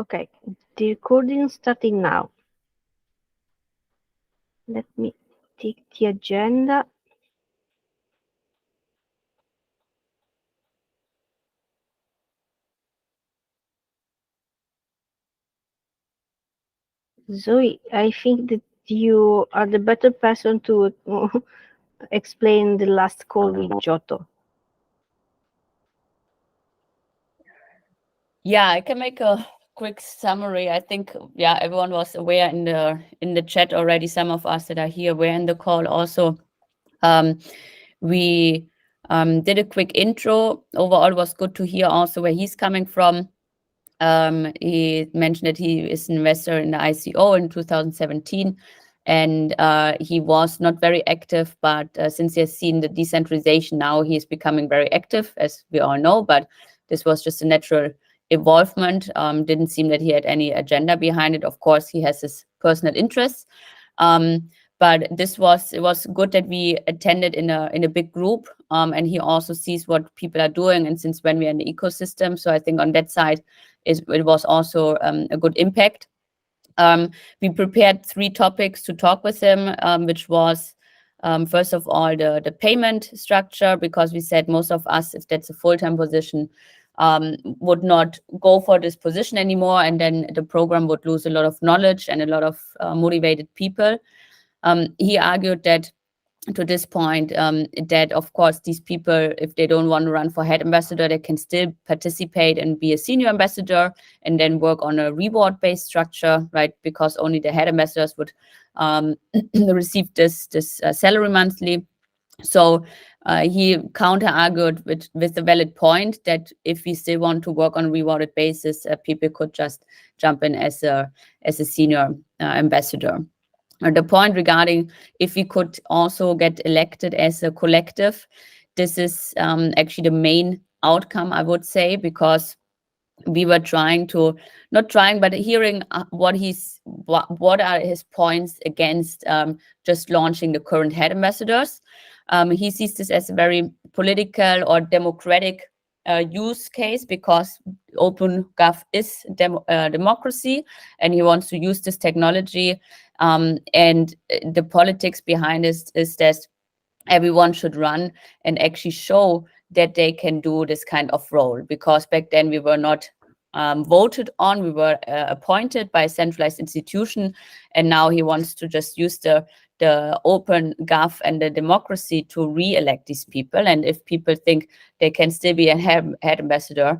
Okay, the recording is starting now. Let me take the agenda. Zoe, I think that you are the better person to explain the last call with Giotto. Yeah, I can make a quick summary. I think, yeah, everyone was aware in the chat already. Some of us that are here were in the call also. We did a quick intro. Overall, it was good to hear also where he's coming from. He mentioned that he is an investor in the ICO in 2017, and he was not very active, but since he has seen the decentralization now, he is becoming very active, as we all know. But this was just a natural evolvement. Didn't seem that he had any agenda behind it. Of course, he has his personal interests. But it was good that we attended in a big group, and he also sees what people are doing, and since when we are in the ecosystem. So I think on that side, it was also a good impact. We prepared 3 topics to talk with him, which was first of all the payment structure, because we said most of us, if that's a full-time position, would not go for this position anymore, and then the program would lose a lot of knowledge and a lot of motivated people. He argued that to this point, that of course these people, if they don't want to run for head ambassador, they can still participate and be a senior ambassador and then work on a reward-based structure, right? Because only the head ambassadors would receive this salary monthly. So he counter-argued with the valid point that if we still want to work on a rewarded basis, people could just jump in as a senior ambassador. The point regarding if we could also get elected as a collective, this is actually the main outcome, I would say, because we were not trying, but hearing what are his points against just launching the current head ambassadors. He sees this as a very political or democratic use case, because OpenGov is democracy, and he wants to use this technology. And the politics behind this is that everyone should run and actually show that they can do this kind of role, because back then we were not voted on, we were appointed by a centralized institution, and now he wants to just use the OpenGov and the democracy to re-elect these people. And if people think they can still be a head ambassador,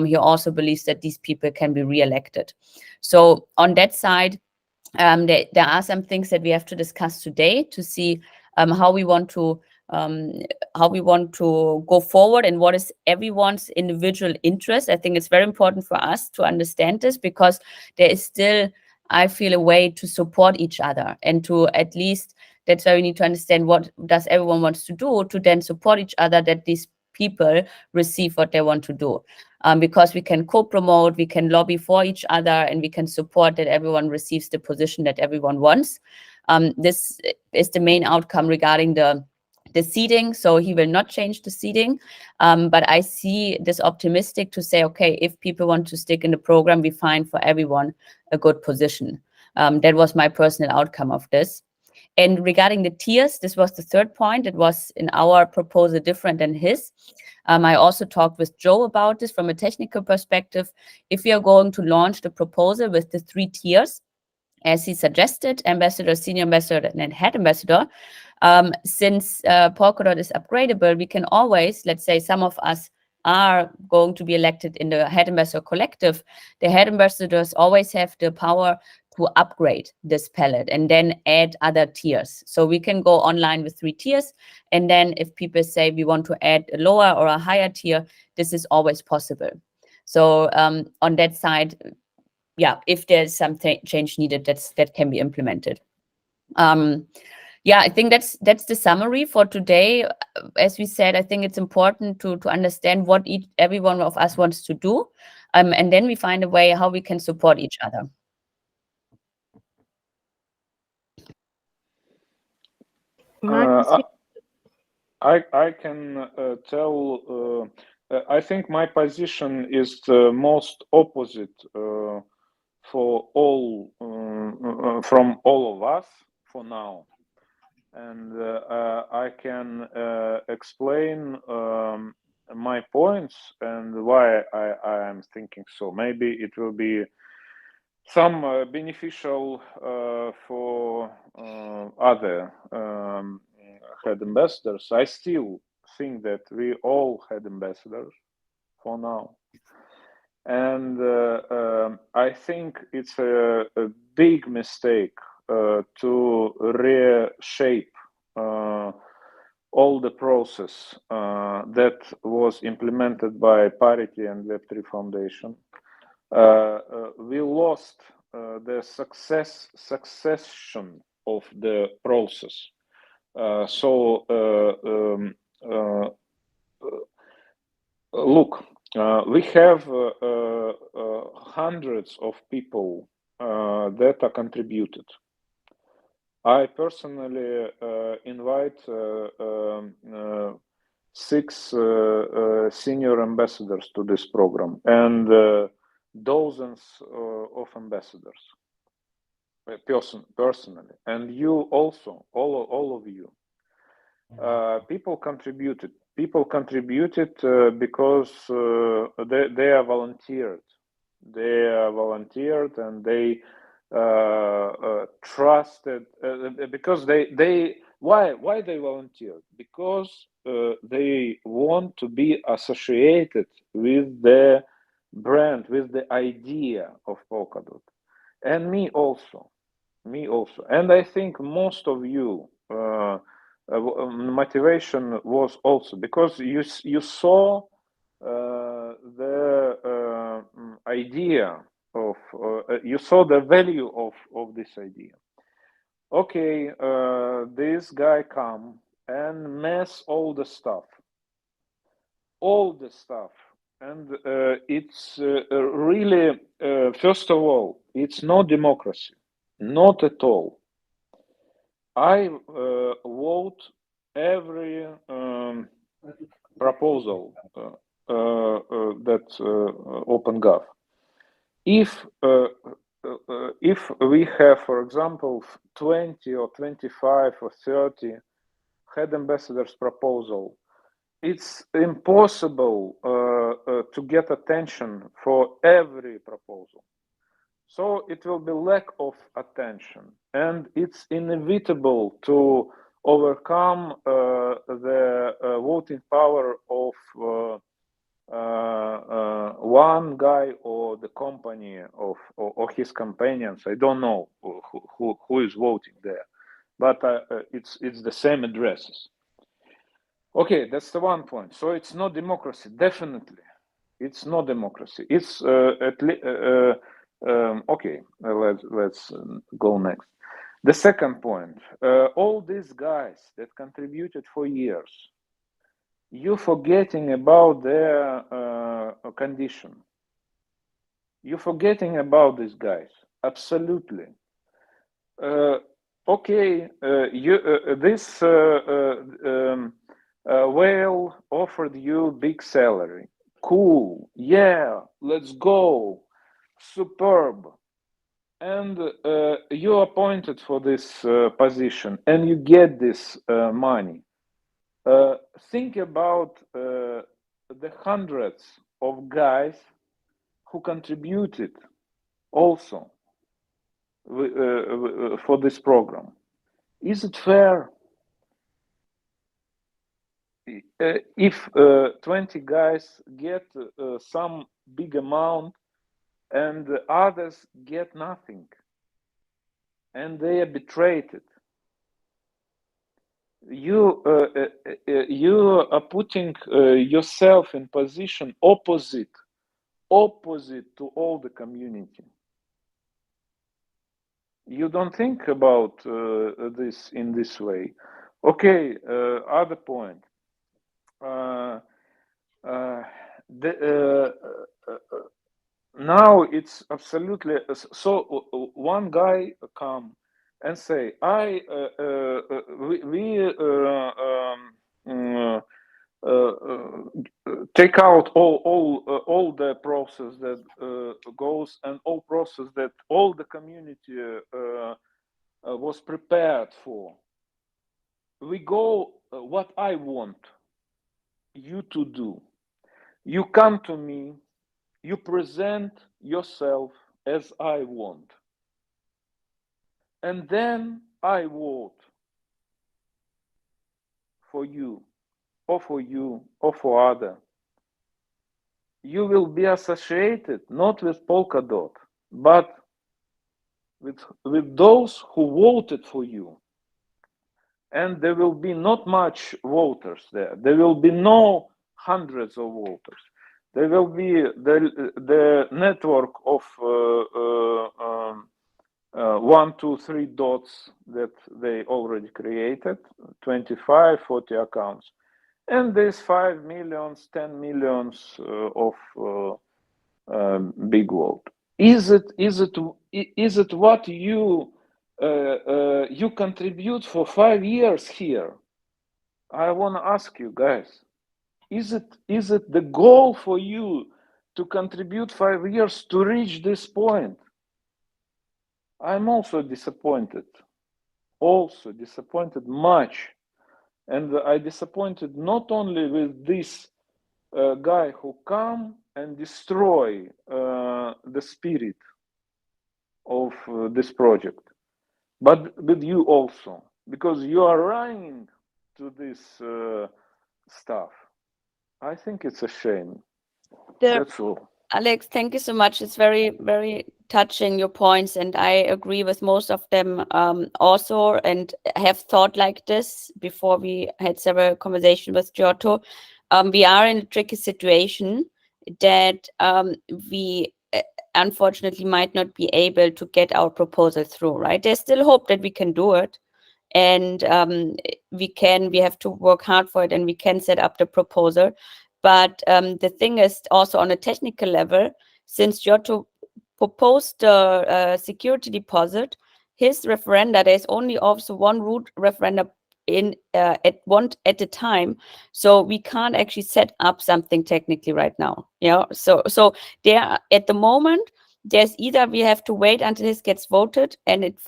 he also believes that these people can be re-elected. So on that side, there are some things that we have to discuss today to see how we want to go forward and what is everyone's individual interest. I think it's very important for us to understand this, because there is still, I feel, a way to support each other, and to at least, that's why we need to understand what does everyone wants to do to then support each other, that these people receive what they want to do. Because we can co-promote, we can lobby for each other, and we can support that everyone receives the position that everyone wants. This is the main outcome regarding the seating. So he will not change the seating, but I see this optimistic to say, okay, if people want to stick in the program, we find for everyone a good position. That was my personal outcome of this. And regarding the tiers, this was the third point. It was in our proposal different than his. I also talked with Joe about this from a technical perspective. If we are going to launch the proposal with the 3 tiers, as he suggested, ambassador, senior ambassador, and then head ambassador, since Polkadot is upgradable, we can always, let's say some of us are going to be elected in the head ambassador collective, the head ambassadors always have the power to upgrade this palette and then add other tiers. So we can go online with 3 tiers, and then if people say we want to add a lower or a higher tier, this is always possible. So on that side, yeah, if there's some change needed, that can be implemented. Yeah, I think that's the summary for today. As we said, I think it's important to understand what every one of us wants to do, and then we find a way how we can support each other. I can tell. I think my position is the most opposite for all from all of us for now, and I can explain my points and why I am thinking so. Maybe it will be some beneficial for other head ambassadors. I still think that we all had ambassadors for now, and I think it's a big mistake to reshape all the process that was implemented by Parity and Web3 Foundation. We lost the succession of the process. Look, we have hundreds of people that are contributed. I personally invite 6 senior ambassadors to this program and dozens of ambassadors personally, and you also, all of you. People contributed because they are volunteered. They are volunteered and they trusted because why they volunteered? Because they want to be associated with the brand, with the idea of Polkadot, and me also, and I think most of you motivation was also because you saw the idea of you saw the value of this idea. Okay, this guy come and mess all the stuff, and it's really first of all, it's not democracy, not at all. I vote every proposal that OpenGov. If we have, for example, 20 or 25 or 30 head ambassadors proposal, it's impossible to get attention for every proposal. So it will be lack of attention, and it's inevitable to overcome the voting power of one guy or the company or his companions. I don't know who is voting there, but it's the same addresses. Okay, that's the one point. So it's not democracy. Definitely, it's not democracy. It's at least. Okay, let's go next. The second point, all these guys that contributed for years, you're forgetting about their condition. You're forgetting about these guys, absolutely. Okay, this whale offered you big salary. Cool, yeah, let's go. Superb, and you're appointed for this position and you get this money. Think about the hundreds of guys who contributed also for this program. Is it fair? If 20 guys get some big amount and the others get nothing, and they are betrayed. You are putting yourself in position opposite to all the community. You don't think about this in this way. Okay, other point. Now it's absolutely so. One guy come and say, we take out all all the process that goes, and all process that all the community was prepared for. We go what I want you to do. You come to me, you present yourself as I want, and then I vote for you, or for other. You will be associated not with Polkadot, but with those who voted for you. And there will be not much voters there. There will be no hundreds of voters. There will be the network of 1, 2, 3 dots that they already created, 25, 40 accounts. And there's 5 millions, 10 millions of big vote. Is it what you contribute for 5 years here? I want to ask you guys. Is it the goal for you to contribute 5 years to reach this point? I'm also disappointed. Also disappointed much. And I disappointed not only with this guy who come and destroy the spirit of this project, but with you also, because you are running to this stuff. I think it's a shame. That's all. Alex, thank you so much. It's very, very touching, your points, and I agree with most of them also, and have thought like this before. We had several conversations with Giotto. We are in a tricky situation that we unfortunately might not be able to get our proposal through, right? There's still hope that we can do it, and we have to work hard for it, and we can set up the proposal. But the thing is, also on a technical level, since Giotto proposed a security deposit, his referenda, there's only also one root referenda at a time, so we can't actually set up something technically right now. So there at the moment, there's either we have to wait until this gets voted and it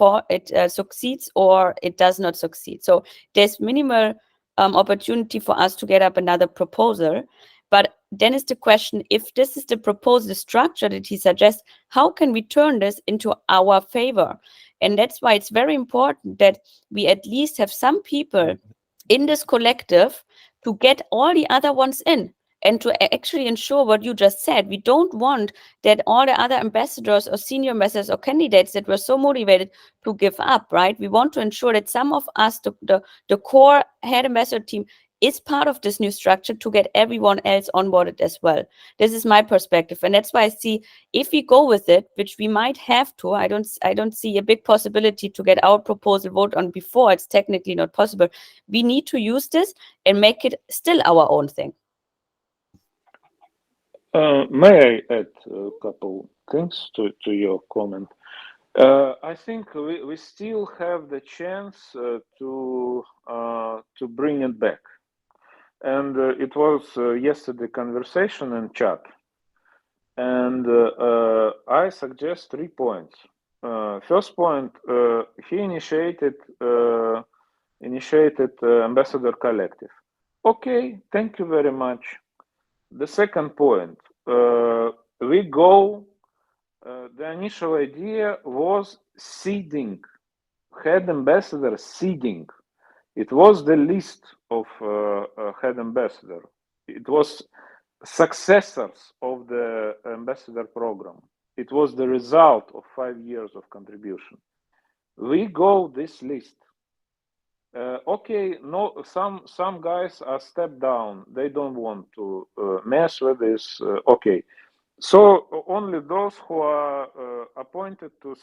succeeds, or it does not succeed. So there's minimal opportunity for us to get up another proposal. But then is the question, if this is the proposal structure that he suggests, how can we turn this into our favor? And that's why it's very important that we at least have some people in this collective to get all the other ones in, and to actually ensure what you just said. We don't want that all the other ambassadors or senior ambassadors or candidates that were so motivated to give up, right? We want to ensure that some of us, the core head ambassador team, is part of this new structure to get everyone else onboarded as well. This is my perspective. And that's why I see, if we go with it, which we might have to, I don't see a big possibility to get our proposal voted on before it's technically not possible. We need to use this and make it still our own thing. May I add a couple things to your comment? I think we still have the chance to bring it back. And it was yesterday conversation in chat. And I suggest 3 points. First point, he initiated Ambassador Collective. Okay, thank you very much. The second point, we go, the initial idea was seeding, head ambassador seeding. It was the list of head ambassador. It was successors of the ambassador program. It was the result of 5 years of contribution. We go this list. Okay, no, some guys are stepped down. They don't want to mess with this. Okay, so only those who are appointed to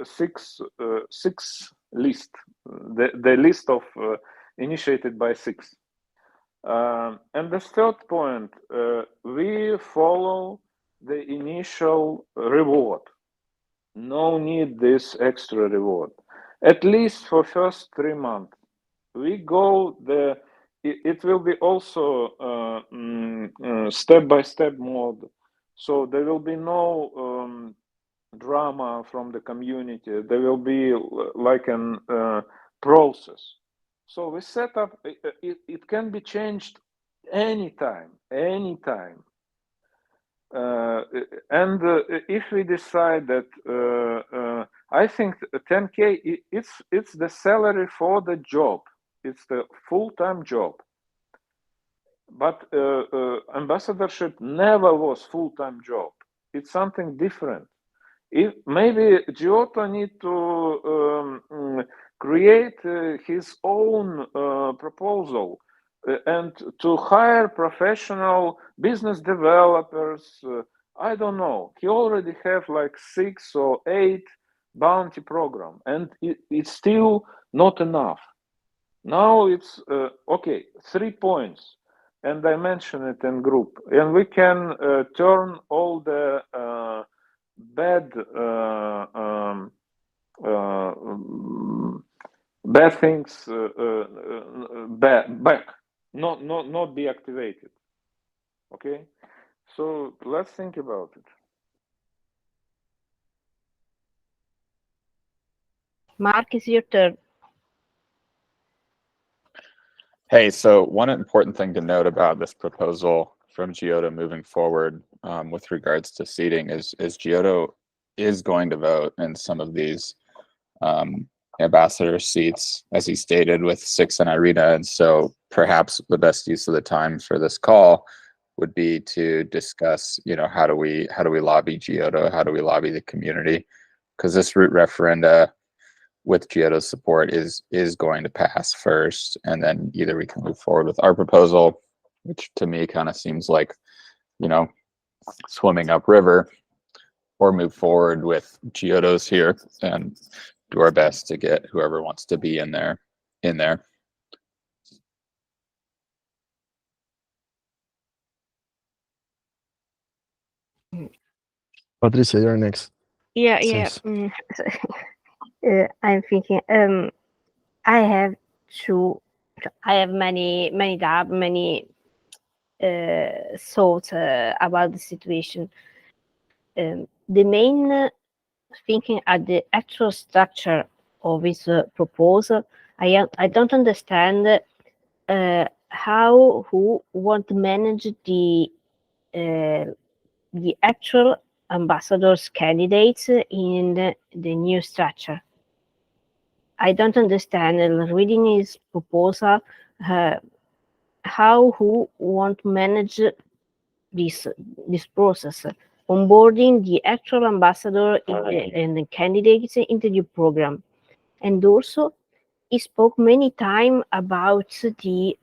six list, the list of initiated by 6. And the third point, we follow the initial reward. No need this extra reward. At least for first 3 months, we go it will be also step-by-step mode. So there will be no drama from the community. There will be like an process. So we set up, it can be changed anytime. And if we decide that, I think 10K, it's the salary for the job. It's the full-time job. But ambassadorship never was full-time job. It's something different. If maybe Giotto need to create his own proposal and to hire professional business developers. I don't know. He already have like 6 or 8 bounty program, and it's still not enough. Now it's okay. 3 points, and I mentioned it in group, and we can turn all the bad things back, not be activated. Okay, so let's think about it. Mark, it's your turn. Hey, so one important thing to note about this proposal from Giotto moving forward with regards to seating is Giotto is going to vote in some of these ambassador seats, as he stated, with 6 in Irina. And so perhaps the best use of the time for this call would be to discuss, how do we lobby Giotto? How do we lobby the community? Because this root referenda with Giotto's support is going to pass first, and then either we can move forward with our proposal, which to me kind of seems like, swimming upriver, or move forward with Giotto's here and do our best to get whoever wants to be in there. Patricia, you're next. Yeah. I'm thinking. I have many doubts, many thoughts about the situation. The main thinking at the actual structure of his proposal, I don't understand who want to manage the actual ambassadors candidates in the new structure. I don't understand, reading his proposal, who want to manage this process, onboarding the actual ambassador and the candidates into the program. And also, he spoke many times about the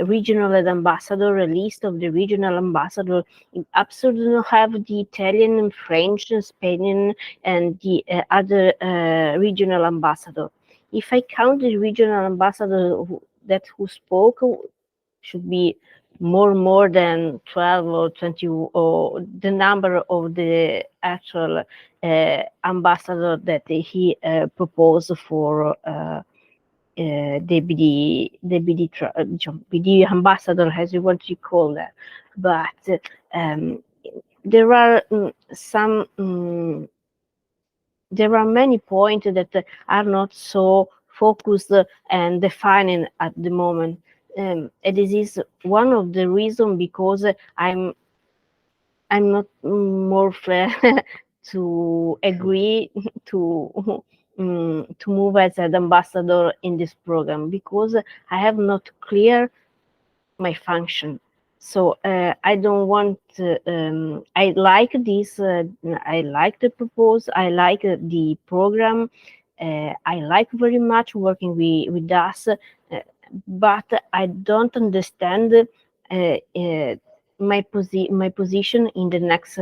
regional ambassador, a list of the regional ambassador. He absolutely don't have the Italian and French and Spanish and the other regional ambassador. If I count the regional ambassador who spoke, should be more than 12 or 20, or the number of the actual ambassador that he proposed for the BD ambassador, as you want to call that. But there are there are many points that are not so focused and defining at the moment. And this is one of the reasons because I'm not more fair to agree to move as an ambassador in this program, because I have not clear my function. So I don't want. I like this. I like the proposal. I like the program. I like very much working with us, but I don't understand my position in the next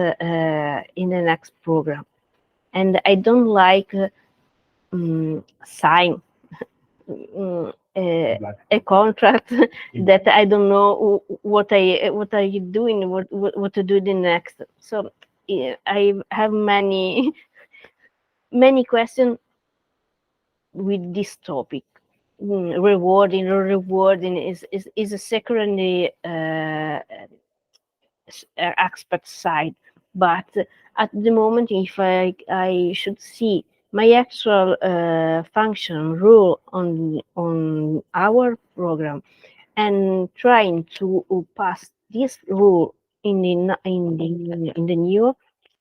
program, and I don't like sign a contract that I don't know what are you doing, what to do the next. So I have many questions with this topic. Rewarding is a secondary aspect side, But at the moment, if I should see my actual function rule on our program and trying to pass this rule in the new,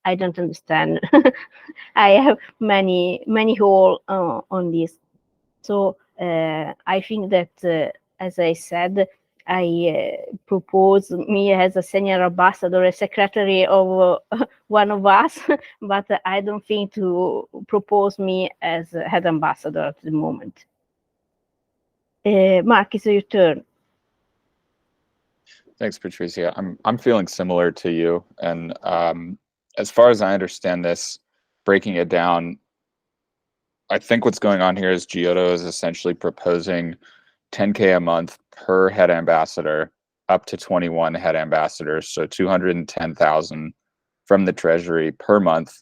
I don't understand. I have many hole on this. So I think that, as I said, I propose me as a senior ambassador, a secretary of one of us, but I don't think to propose me as a head ambassador at the moment. Mark, it's your turn. Thanks, Patricia. I'm feeling similar to you, and as far as I understand this, breaking it down, I think what's going on here is Giotto is essentially proposing 10K a month per head ambassador, up to 21 head ambassadors, so 210,000 from the treasury per month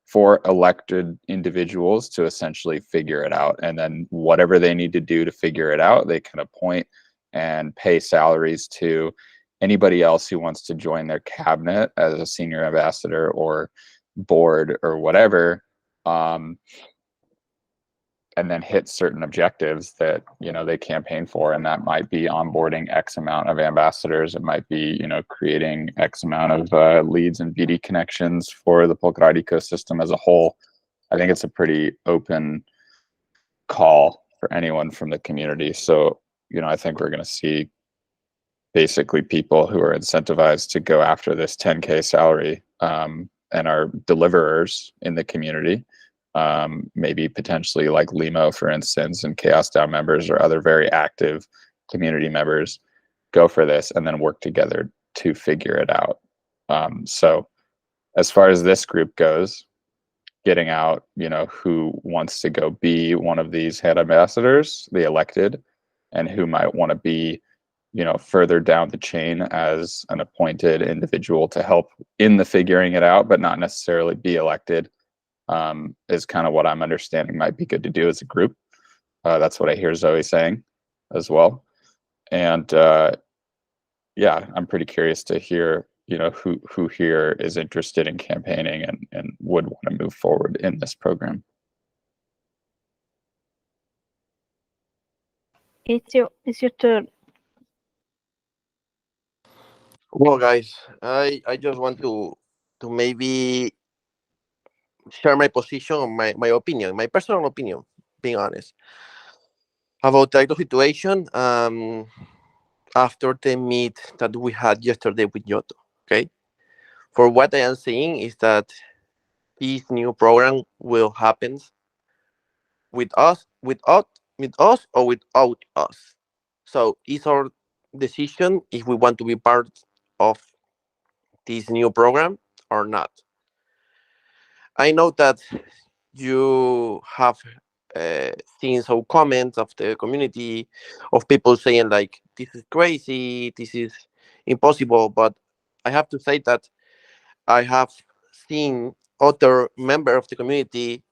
for elected individuals to essentially figure it out. And then whatever they need to do to figure it out, they can appoint and pay salaries to anybody else who wants to join their cabinet as a senior ambassador or board or whatever. And then hit certain objectives that they campaign for, and that might be onboarding X amount of ambassadors. It might be creating X amount of leads and BD connections for the Polkadot ecosystem as a whole. I think it's a pretty open call for anyone from the community. So I think we're going to see basically people who are incentivized to go after this 10K salary and are deliverers in the community. Maybe potentially like Limo, for instance, and Chaos DAO members or other very active community members go for this and then work together to figure it out. So as far as this group goes, getting out, who wants to go be one of these head ambassadors, the elected, and who might want to be, further down the chain as an appointed individual to help in the figuring it out, but not necessarily be elected. Is kind of what I'm understanding might be good to do as a group. That's what I hear Zoe saying as well. And yeah, I'm pretty curious to hear, who here is interested in campaigning and would want to move forward in this program. It's your turn. Well, guys, I just want to maybe share my position, my opinion, my personal opinion, being honest, about the situation after the meet that we had yesterday with Giotto. Okay, for what I am seeing is that this new program will happen with us, or without us. So it's our decision if we want to be part of this new program or not. I know that you have seen some comments of the community of people saying like this is crazy, this is impossible, but I have to say that I have seen other member of the community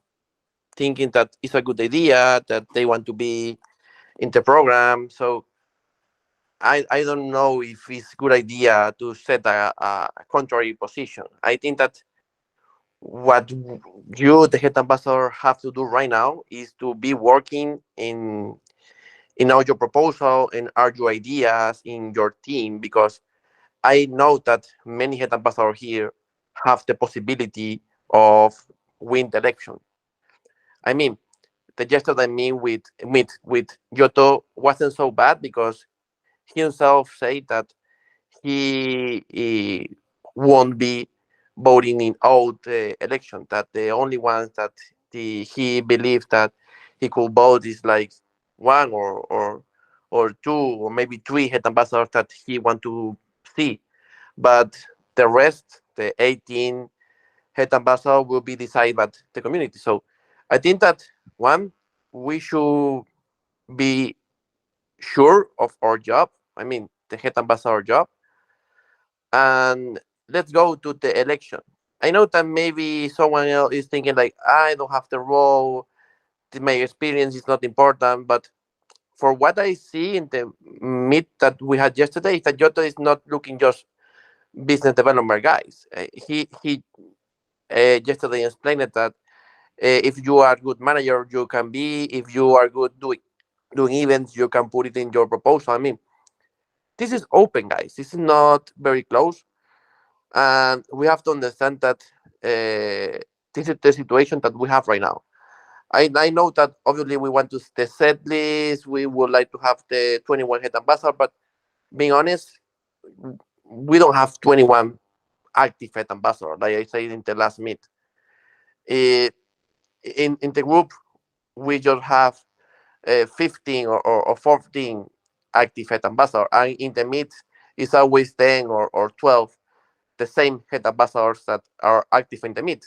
thinking that it's a good idea, that they want to be in the program. So I don't know if it's a good idea to set a contrary position. I think that what you, the head ambassador, have to do right now is to be working in all your proposal and all your ideas in your team, because I know that many head ambassadors here have the possibility of win the election. I mean, the gesture that I mean with Giotto wasn't so bad because he himself said that he won't be voting in all the election. That the only ones that he believes that he could vote is like one or two or maybe three head ambassadors that he want to see, but the rest, the 18 head ambassador, will be decided by the community. So I think that one, we should be sure of our job. I mean, the head ambassador job, and let's go to the election. I know that maybe someone else is thinking like, I don't have the role, my experience is not important, but for what I see in the meet that we had yesterday, is that Giotto is not looking just business development guys. He yesterday explained it that if you are a good manager, you can be. If you are good doing events, you can put it in your proposal. I mean, this is open, guys. This is not very close, and we have to understand that this is the situation that we have right now. I know that obviously we want to the set list. We would like to have the 21 head ambassador, but being honest, we don't have 21 active head ambassador, like I said in the last meet. In the group, we just have 15 or 14 active head ambassador, and in the meet, it's always 10 or 12 the same head ambassadors that are active in the meet.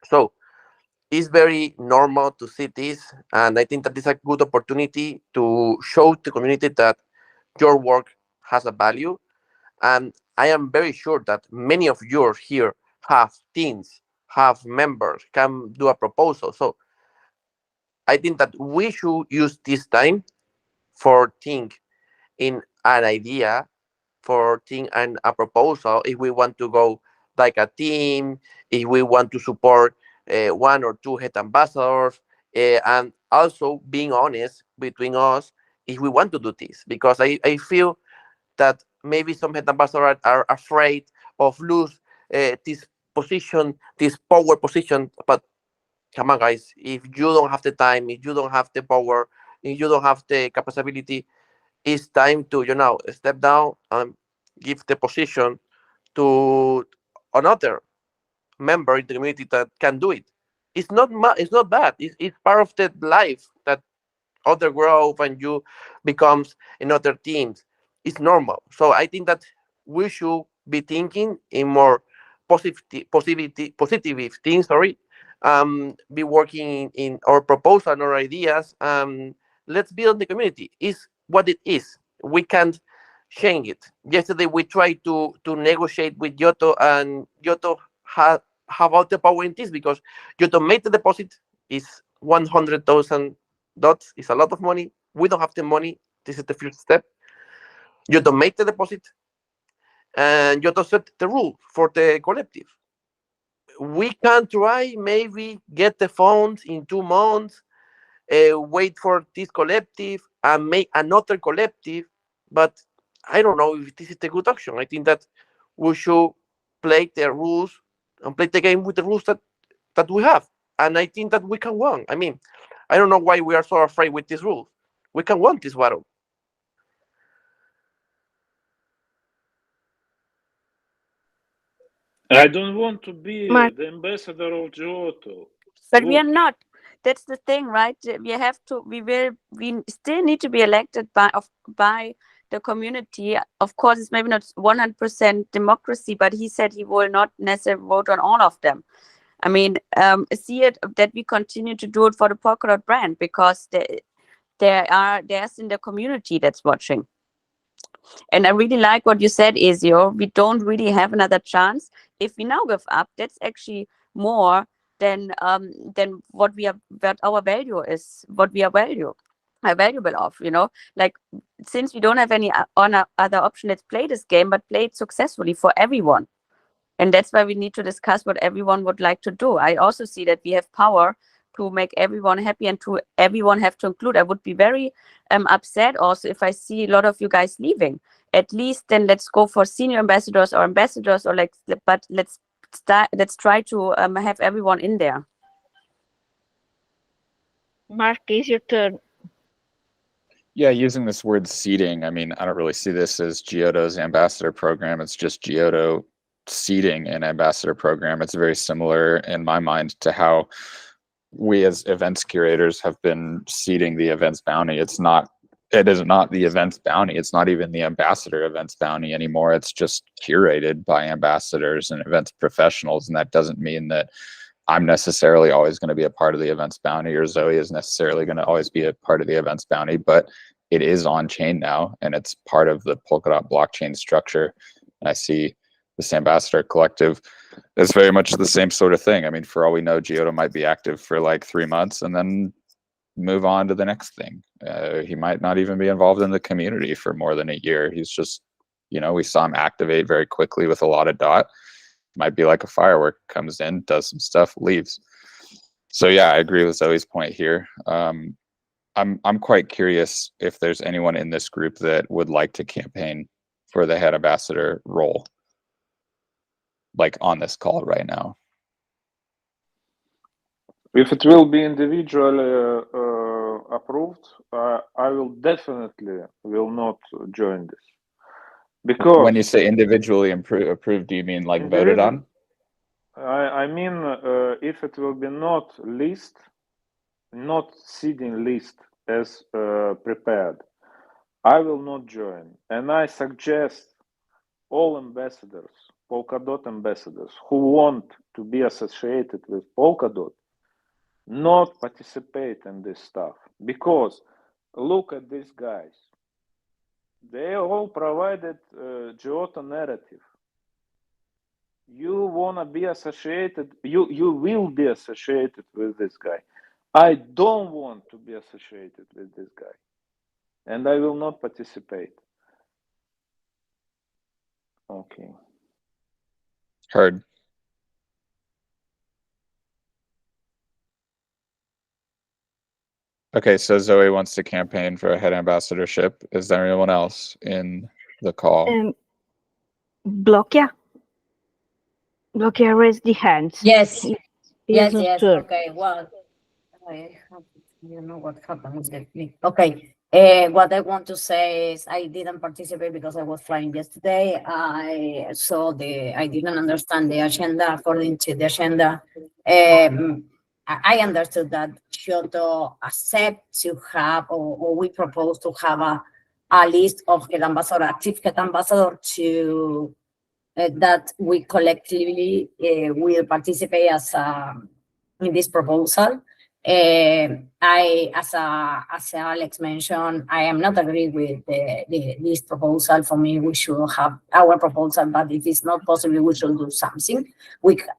So it's very normal to see this, and I think that it's a good opportunity to show the community that your work has a value. And I am very sure that many of yours here have teams, have members, can do a proposal. So I think that we should use this time for think in an idea, for think and a proposal. If we want to go like a team, if we want to support one or two head ambassadors, and also being honest between us if we want to do this, because I feel that maybe some head ambassadors are afraid of lose this position, this power position. But come on, guys, if you don't have the time, if you don't have the power, if you don't have the capability, it's time to step down and give the position to another member in the community that can do it. It's not it's not bad. It's part of the life that other growth and you becomes in other teams. It's normal. So I think that we should be thinking in more positive things. Sorry, be working in our proposal and our ideas. Let's build the community. It's what it is. We can't change it. Yesterday we tried to negotiate with Yoto, and Yoto had have all the power in this because Yoto made the deposit. Is 100,000 dots. It's a lot of money. We don't have the money. This is the first step. Yoto made the deposit, and Yoto set the rule for the collective. We can try maybe get the funds in 2 months, wait for this collective and make another collective, but I don't know if this is the good option. I think that we should play the rules and play the game with the rules that we have, and I think that we can win. I mean, I don't know why we are so afraid with these rules. We can win this battle. I don't want to be Mark. the ambassador of Giotto. But we are Look, not. That's the thing, right? We have to. We still need to be elected by the community. Of course, it's maybe not 100% democracy, but he said he will not necessarily vote on all of them. I mean, see it that we continue to do it for the Polkadot brand because there's in the community that's watching. And I really like what you said, Ezio. We don't really have another chance. If we now give up, that's actually more than what our value is, what we are valuable of, like, since we don't have any other option, let's play this game, but play it successfully for everyone. And that's why we need to discuss what everyone would like to do. I also see that we have power to make everyone happy and to everyone have to include. I would be very upset also if I see a lot of you guys leaving. At least then let's go for senior ambassadors or but let's try to have everyone in there. Mark, is your turn. Yeah, using this word seeding, I mean, I don't really see this as Giotto's ambassador program. It's just Giotto seeding an ambassador program. It's very similar in my mind to how we as events curators have been seeding the events bounty. It is not the events bounty. It's not even the ambassador events bounty anymore. It's just curated by ambassadors and events professionals. And that doesn't mean that I'm necessarily always going to be a part of the events bounty, or Zoe is necessarily going to always be a part of the events bounty, but it is on chain now, and it's part of the Polkadot blockchain structure. And I see this ambassador collective is very much the same sort of thing. I mean, for all we know, Giotto might be active for like 3 months and then move on to the next thing. He might not even be involved in the community for more than a year. He's just, You know, we saw him activate very quickly with a lot of dot. Might be like a firework, comes in, does some stuff, leaves. So yeah, I agree with Zoe's point here. I'm quite curious if there's anyone in this group that would like to campaign for the head ambassador role, like on this call right now. If it will be individually approved, I will definitely will not join this. Because when you say individually approved, do you mean like voted on? I mean, if it will be not seeding list as prepared, I will not join. And I suggest all ambassadors, Polkadot ambassadors, who want to be associated with Polkadot, not participate in this stuff. Because look at these guys. They all provided Giotto narrative. You want to be associated, you will be associated with this guy. I don't want to be associated with this guy. And I will not participate. Okay. Heard. Okay, so Zoe wants to campaign for a head ambassadorship. Is there anyone else in the call? Blokia raised the hands. Yes. He Yes, is not yes. sure. Okay. Well, I don't know what happened with the link. Okay. What I want to say is I didn't participate because I was flying yesterday. I didn't understand the agenda. According to the agenda, I understood that Giotto accept to have, or we propose to have a list of head ambassador, active head ambassador to that we collectively will participate as in this proposal. As Alex mentioned, I am not agree with this proposal. For me, we should have our proposal, but if it's not possible, we should do something.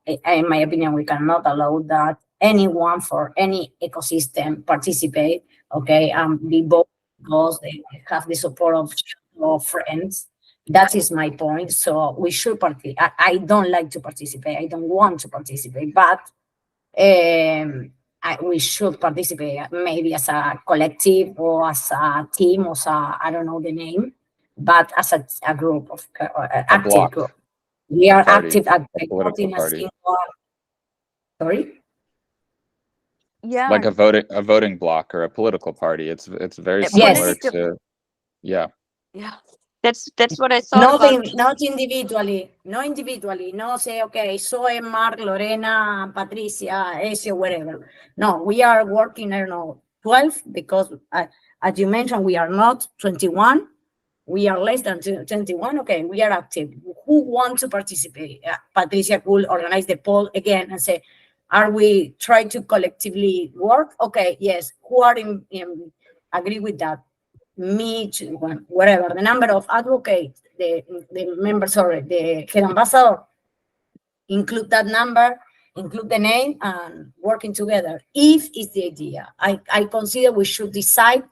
In my opinion, we cannot allow that anyone for any ecosystem participate. Okay, be both because they have the support of friends. That is my point. So we should participate. I don't like to participate. I don't want to participate, but we should participate maybe as a collective or as a team or as I don't know the name, but as a group of active block. group. We are Party. active at A political party. Sorry? Yeah. Like a voting block or a political party. It's very Yeah, similar political- to, yeah. Yeah. That's what I thought about. Not individually. No say, okay, Zoe, Mark, Lorena, Patricia, Ezio, whatever. No, we are working, I don't know, 12, because as you mentioned, we are not 21. We are less than 21. Okay, we are active. Who wants to participate? Patricia could organize the poll again and say, are we trying to collectively work? Okay, yes. Who are agree with that? Me, whatever. The number of advocates, the members, sorry, the head ambassador, include that number, include the name, and working together. If it's the idea, I consider we should decide.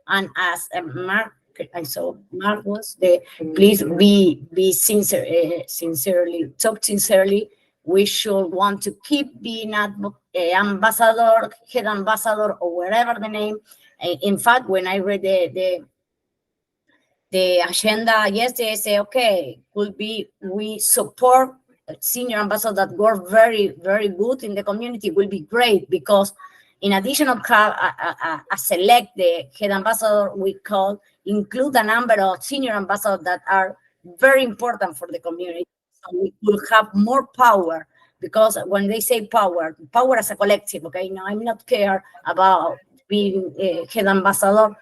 And as Mark, I saw Mark was the, please be sincere, talk sincerely. We should want to keep being ambassador, head ambassador, or whatever the name. In fact, when I read the agenda yesterday, I say, okay, could be we support senior ambassadors that work very, very good in the community. Will be great, because in addition of select the head ambassador, we call include a number of senior ambassadors that are very important for the community. So we will have more power, because when they say power as a collective, okay, now I'm not care about being a head ambassador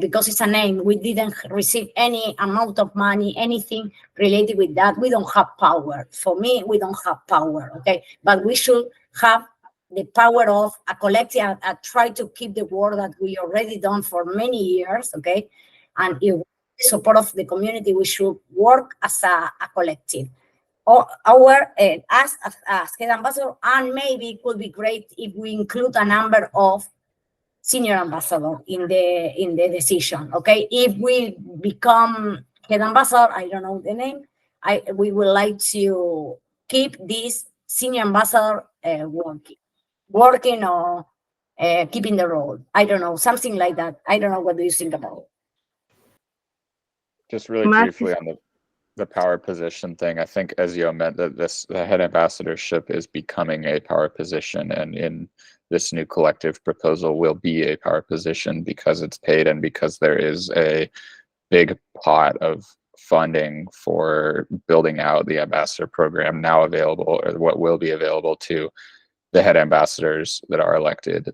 because it's a name. We didn't receive any amount of money, anything related with that. We don't have power. For me, we don't have power, okay? But we should have the power of a collective and try to keep the work that we already done for many years, okay? And if the support of the community, we should work as a collective. As head ambassador, and maybe it could be great if we include a number of senior ambassador in the decision, okay? If we become head ambassador, I don't know the name. We would like to keep this senior ambassador working or keeping the role. I don't know, something like that. I don't know. What do you think about it? Just really Marcus- briefly on the power position thing, I think Ezio meant that the head ambassadorship is becoming a power position, and in this new collective proposal will be a power position because it's paid and because there is a big pot of funding for building out the ambassador program now available, or what will be available to the head ambassadors that are elected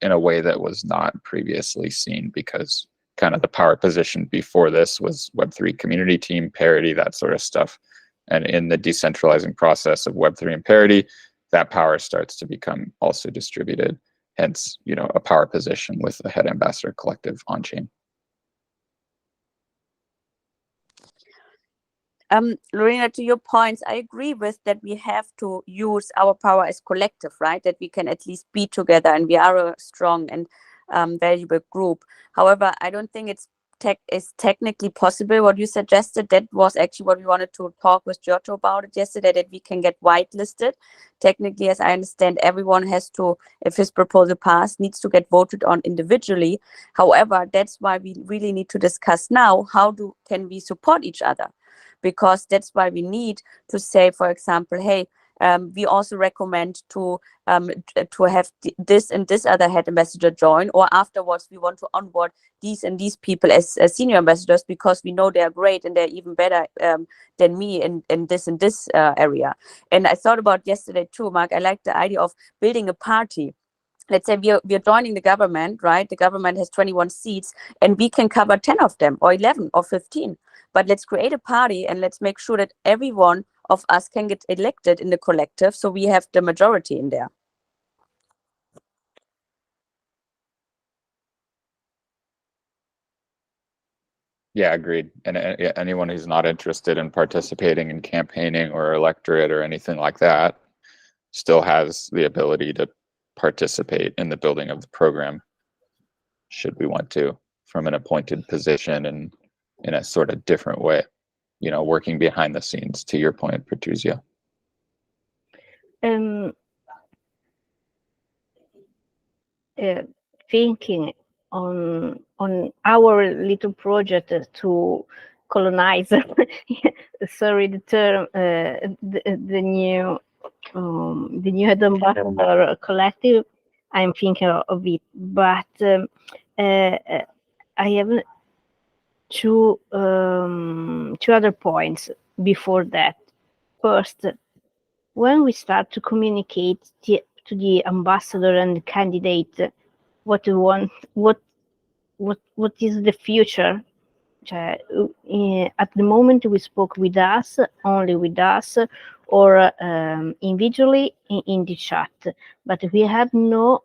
in a way that was not previously seen, because kind of the power position before this was Web3 community team, Parity, that sort of stuff. And in the decentralizing process of Web3 and Parity, that power starts to become also distributed. Hence, a power position with the head ambassador collective on chain. Lorena, to your points, I agree with that. We have to use our power as collective, right? That we can at least be together, and we are a strong and valuable group. However, I don't think it's technically possible what you suggested. That was actually what we wanted to talk with Giotto about it yesterday, that we can get whitelisted. Technically, as I understand, everyone has to, if his proposal passed, needs to get voted on individually. However, that's why we really need to discuss now, how can we support each other? Because that's why we need to say, for example, hey, we also recommend to have this and this other head ambassador join, or afterwards we want to onboard these and these people as senior ambassadors because we know they're great and they're even better than me in this area. And I thought about yesterday too, Mark, I like the idea of building a party. Let's say we are joining the government, right? The government has 21 seats and we can cover 10 of them or 11 or 15. But let's create a party and let's make sure that every one of us can get elected in the collective, so we have the majority in there. Yeah, agreed. And anyone who's not interested in participating in campaigning or electorate or anything like that still has the ability to participate in the building of the program, should we want to, from an appointed position and in a sort of different way, working behind the scenes, to your point, Patrizia. Thinking on our little project to colonize sorry the term the new head ambassador collective, I'm thinking of it, but I have two other points before that. First, when we start to communicate to the ambassador and the candidate what we want, what is the future. At the moment we spoke with us, only with us, or individually in the chat, but we have no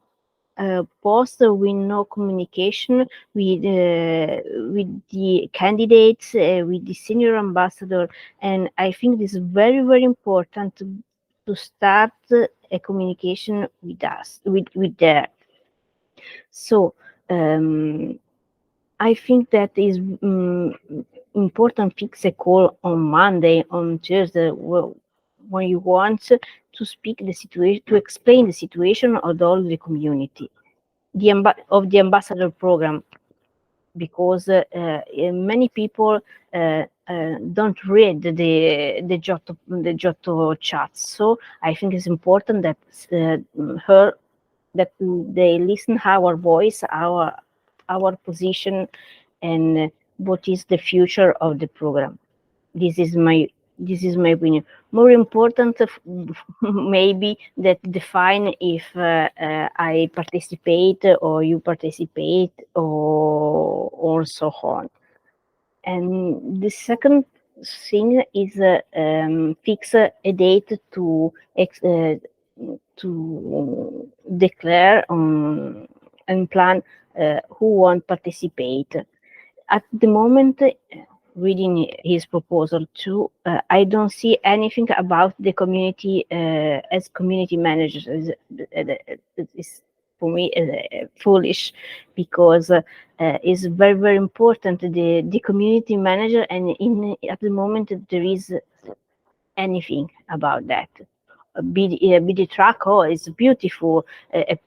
post with no communication with the candidates, with the senior ambassador, and I think this is very, very important to start a communication with us, with them. So I think that is important. Fix a call on Monday, on Tuesday, when you want to speak the situation, to explain the situation of all the community, of the ambassador program, because many people don't read the Giotto chats. So I think it's important that that they listen our voice, our position, and what is the future of the program. This is my opinion. More important, maybe, that define if I participate or you participate or so on. And the second thing is fix a date to declare and plan who won't participate. At the moment, reading his proposal too, I don't see anything about the community as community managers. for me foolish, because it's very, very important, the community manager, and at the moment there is anything about that. BD track, oh, it's beautiful.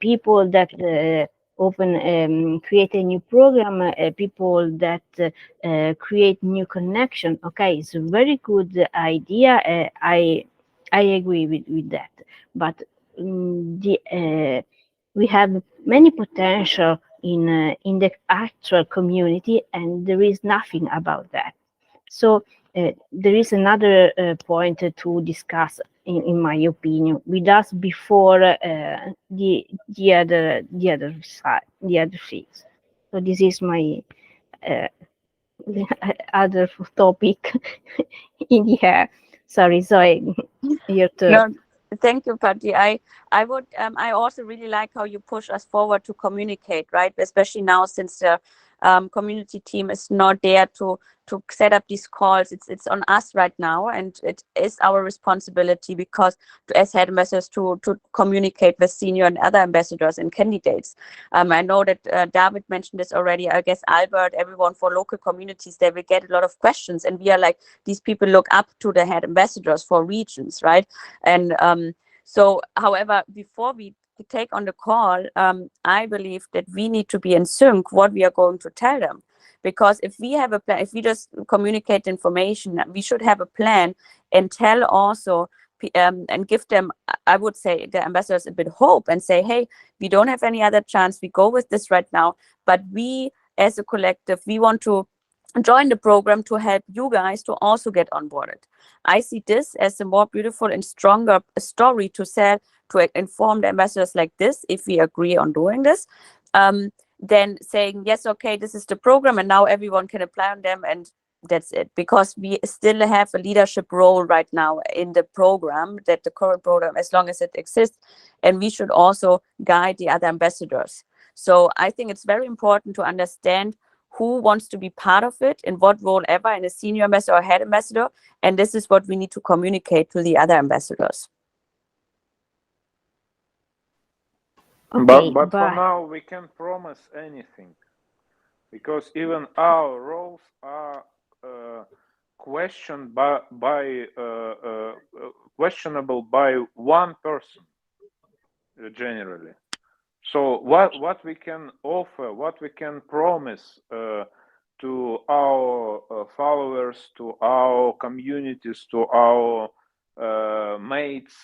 People that often create a new program, people that create new connection. Okay, it's a very good idea. I agree with that. But we have many potential in the actual community, and there is nothing about that. So there is another point to discuss, in my opinion, with us before the other side, the other things. So this is my other topic in the air. Sorry, Zoe, your turn. No, thank you, Patty. I would I also really like how you push us forward to communicate, right? Especially now, since the community team is not there to set up these calls. It's on us right now, and it is our responsibility, because as head ambassadors to communicate with senior and other ambassadors and candidates. I know that David mentioned this already. I guess Albert, everyone for local communities, they will get a lot of questions, and we are like, these people look up to the head ambassadors for regions, right? And so, however, before we take on the call, I believe that we need to be in sync what we are going to tell them. Because if we have a plan, if we just communicate information, we should have a plan and tell also and give them, I would say, the ambassadors a bit hope, and say, hey, we don't have any other chance. We go with this right now, but we as a collective, we want to join the program to help you guys to also get onboarded. I see this as a more beautiful and stronger story to sell, to inform the ambassadors like this, if we agree on doing this, then saying, yes, okay, this is the program, and now everyone can apply on them, and that's it. Because we still have a leadership role right now in the program, that the current program, as long as it exists, and we should also guide the other ambassadors. So I think it's very important to understand who wants to be part of it, in what role ever, in a senior ambassador or head ambassador, and this is what we need to communicate to the other ambassadors. Okay, But for now, we can't promise anything, because even our roles are questioned questionable by one person generally. So what we can offer, what we can promise to our followers, to our communities, to our mates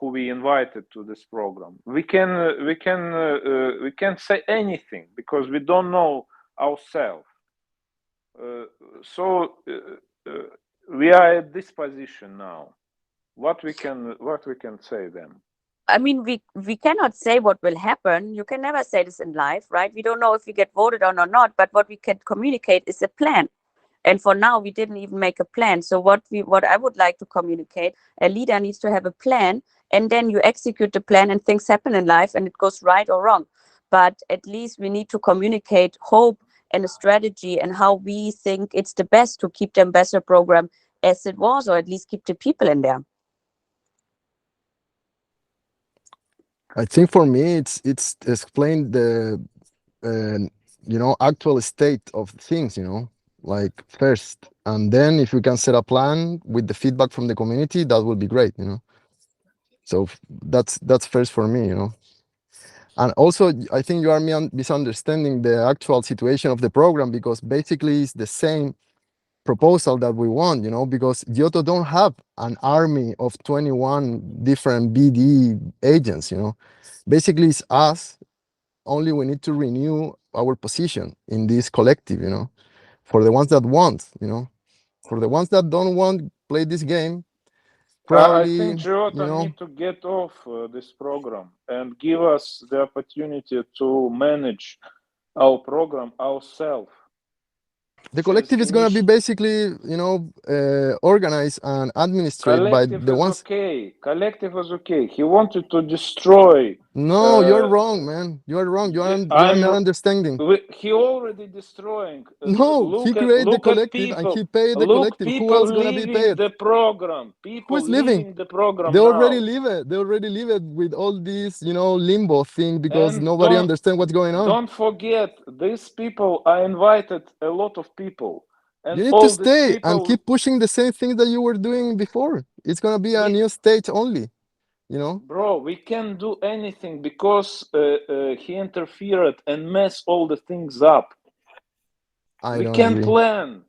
who we invited to this program, we can say anything, because we don't know ourselves. So we are at this position now. What we can say them? I mean, we cannot say what will happen. You can never say this in life, right? We don't know if we get voted on or not, but what we can communicate is a plan. And for now, we didn't even make a plan. So what I would like to communicate, a leader needs to have a plan, and then you execute the plan, and things happen in life, and it goes right or wrong. But at least we need to communicate hope and a strategy, and how we think it's the best to keep the ambassador program as it was, or at least keep the people in there. I think for me, it's explained the actual state of things, like first, and then if we can set a plan with the feedback from the community, that would be great, So that's first for me, And also, I think you are misunderstanding the actual situation of the program, because basically it's the same proposal that we want, because Giotto don't have an army of 21 different BD agents, Basically, it's us. Only we need to renew our position in this collective, for the ones that want, For the ones that don't want play this game, probably, I think Giotto need to get off this program and give us the opportunity to manage our program ourselves. The collective is going to be basically, organized and administered by the ones. Okay. Collective is okay. He wanted to destroy No, you're wrong, man. You are wrong. You are not understanding. He already destroying. No, he created the collective and he paid the collective. Who else gonna be paid? The program. People Who's leaving? leaving the program They already now. leave it. They already leave it with all this, limbo thing because And nobody understands what's going on. Don't forget, these people, I invited a lot of people. And You need all to these stay people, and keep pushing the same thing that you were doing before. It's gonna be a new stage only, Bro, we can't do anything because he interfered and messed all the things up. I We don't can't agree. plan.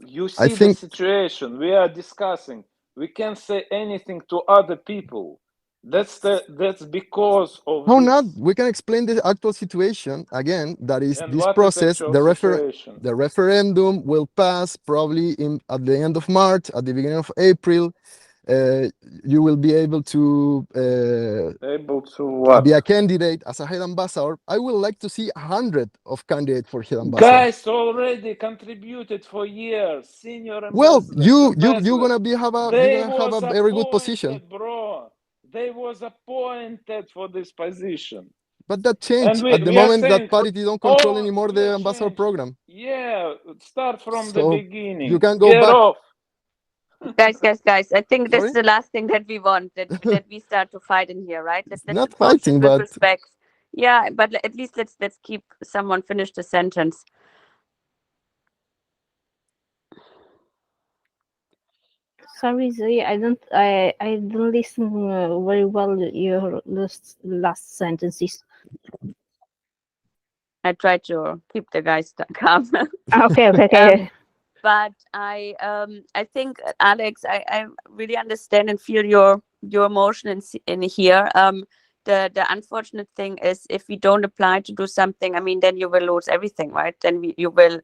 You see the situation we are discussing. We can't say anything to other people. That's because of How this. not? We can explain the actual situation again. That is And this what is process. actual situation? The referendum will pass probably at the end of March, at the beginning of April. You will be able to what? be a candidate as a head ambassador. I would like to see 100 of candidates for head ambassador. Guys already contributed for years. Senior well, you're ambassadors. gonna have a very good position. Bro, they was appointed for this position. But that changed at the moment that party don't control anymore the ambassador program. Yeah, start from the beginning. You can go Get back. off. Guys, I think this Sorry? is the last thing that we want, that we start to fight in here, right? Let's Not approach it fighting, with but respect. Yeah, but at least let's keep someone finish the sentence. Sorry, Zoe, I don't listen very well your last sentences. I try to keep the guys calm. Okay. But I think, Alex, I really understand and feel your emotion in here. The unfortunate thing is, if we don't apply to do something, I mean, then you will lose everything, right? Then you will,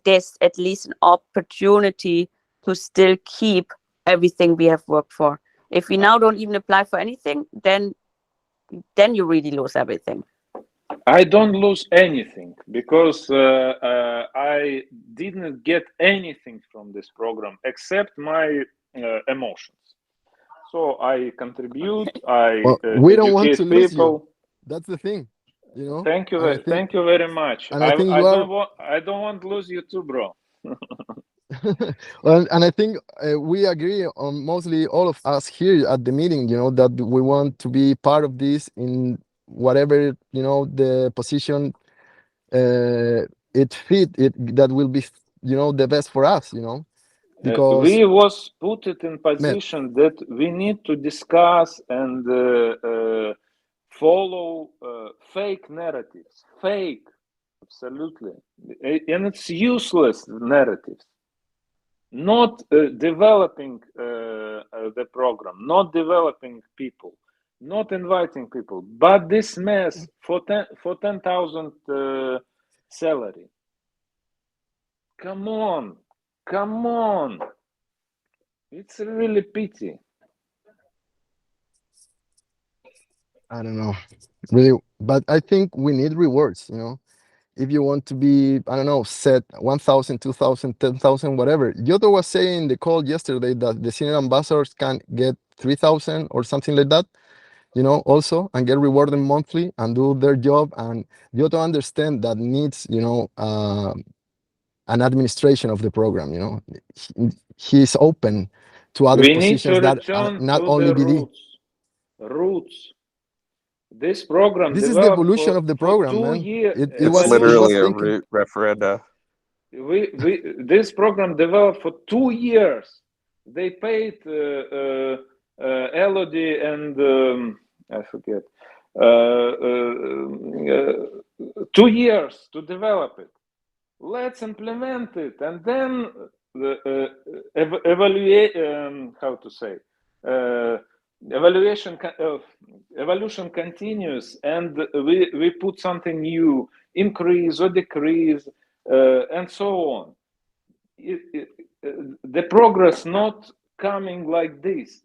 there's at least an opportunity to still keep everything we have worked for. If we now don't even apply for anything, then you really lose everything. I don't lose anything because I didn't get anything from this program except my emotions. So I contribute. We don't want to lose people. you. That's the thing, Thank you very much. And I think you are. I don't want to lose you too, bro. Well, and I think we agree on mostly all of us here at the meeting, that we want to be part of this in whatever, the position it fit, that will be, the best for us, because we was put it in position that we need to discuss and follow fake narratives, absolutely, and it's useless narratives. Not developing the program, not developing people, not inviting people, but this mess for 10,000 salary. Come on. It's really pity. I don't know, really, but I think we need rewards, if you want to be, I don't know, set 1,000, 2,000, 10,000, whatever. Giotto was saying in the call yesterday that the senior ambassadors can get 3,000 or something like that, also, and get rewarded monthly and do their job. And Giotto understand that needs, an administration of the program, he's open to other positions that are not only BD. Roots. This program. This is the evolution of the program, man. It was literally a root referenda. This program developed for 2 years. They paid Elodie and I forget 2 years to develop it. Let's implement it, and then evaluate. How to say? Evolution continues, and we put something new, increase or decrease, and so on. The progress not coming like this.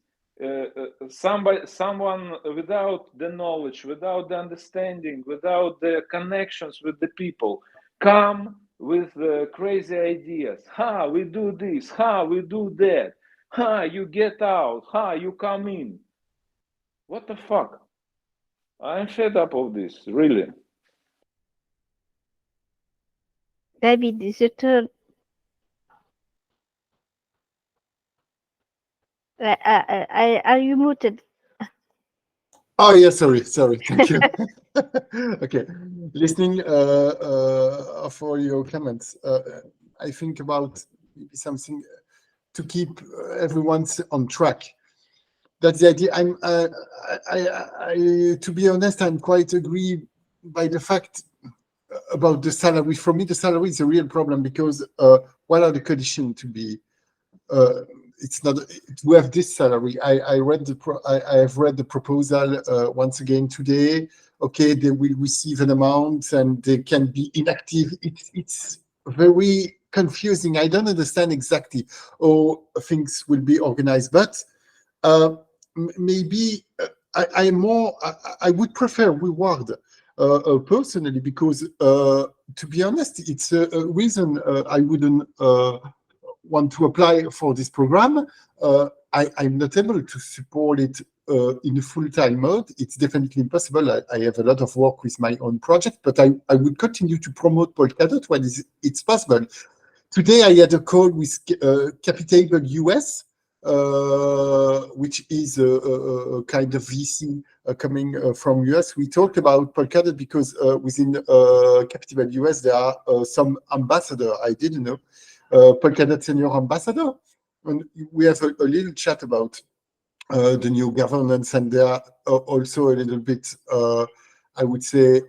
Someone without the knowledge, without the understanding, without the connections with the people, come with crazy ideas. We do this. We do that. You get out. You come in. What the fuck? I'm fed up of this, really. David, is your turn? Are you muted? Oh, yeah, sorry. Thank you. Okay. Listening for your comments, I think about maybe something to keep everyone on track. That's the idea. To be honest, I'm quite agree by the fact about the salary. For me, the salary is a real problem because what are the conditions to be? It's not to have this salary. I have read the proposal once again today. Okay, they will receive an amount and they can be inactive. It's very confusing. I don't understand exactly how things will be organized, but maybe I would prefer reward personally, because to be honest, it's a reason I wouldn't want to apply for this program. I'm not able to support it in a full-time mode. It's definitely impossible. I have a lot of work with my own project, but I will continue to promote Polkadot when it's possible. Today, I had a call with Capitable US, which is a kind of VC coming from US. We talked about Polkadot because within Capitable US, there are some ambassadors. I didn't know. Polkadot Senior Ambassador. And we have a little chat about the new governance, and they are also a little bit, I would say,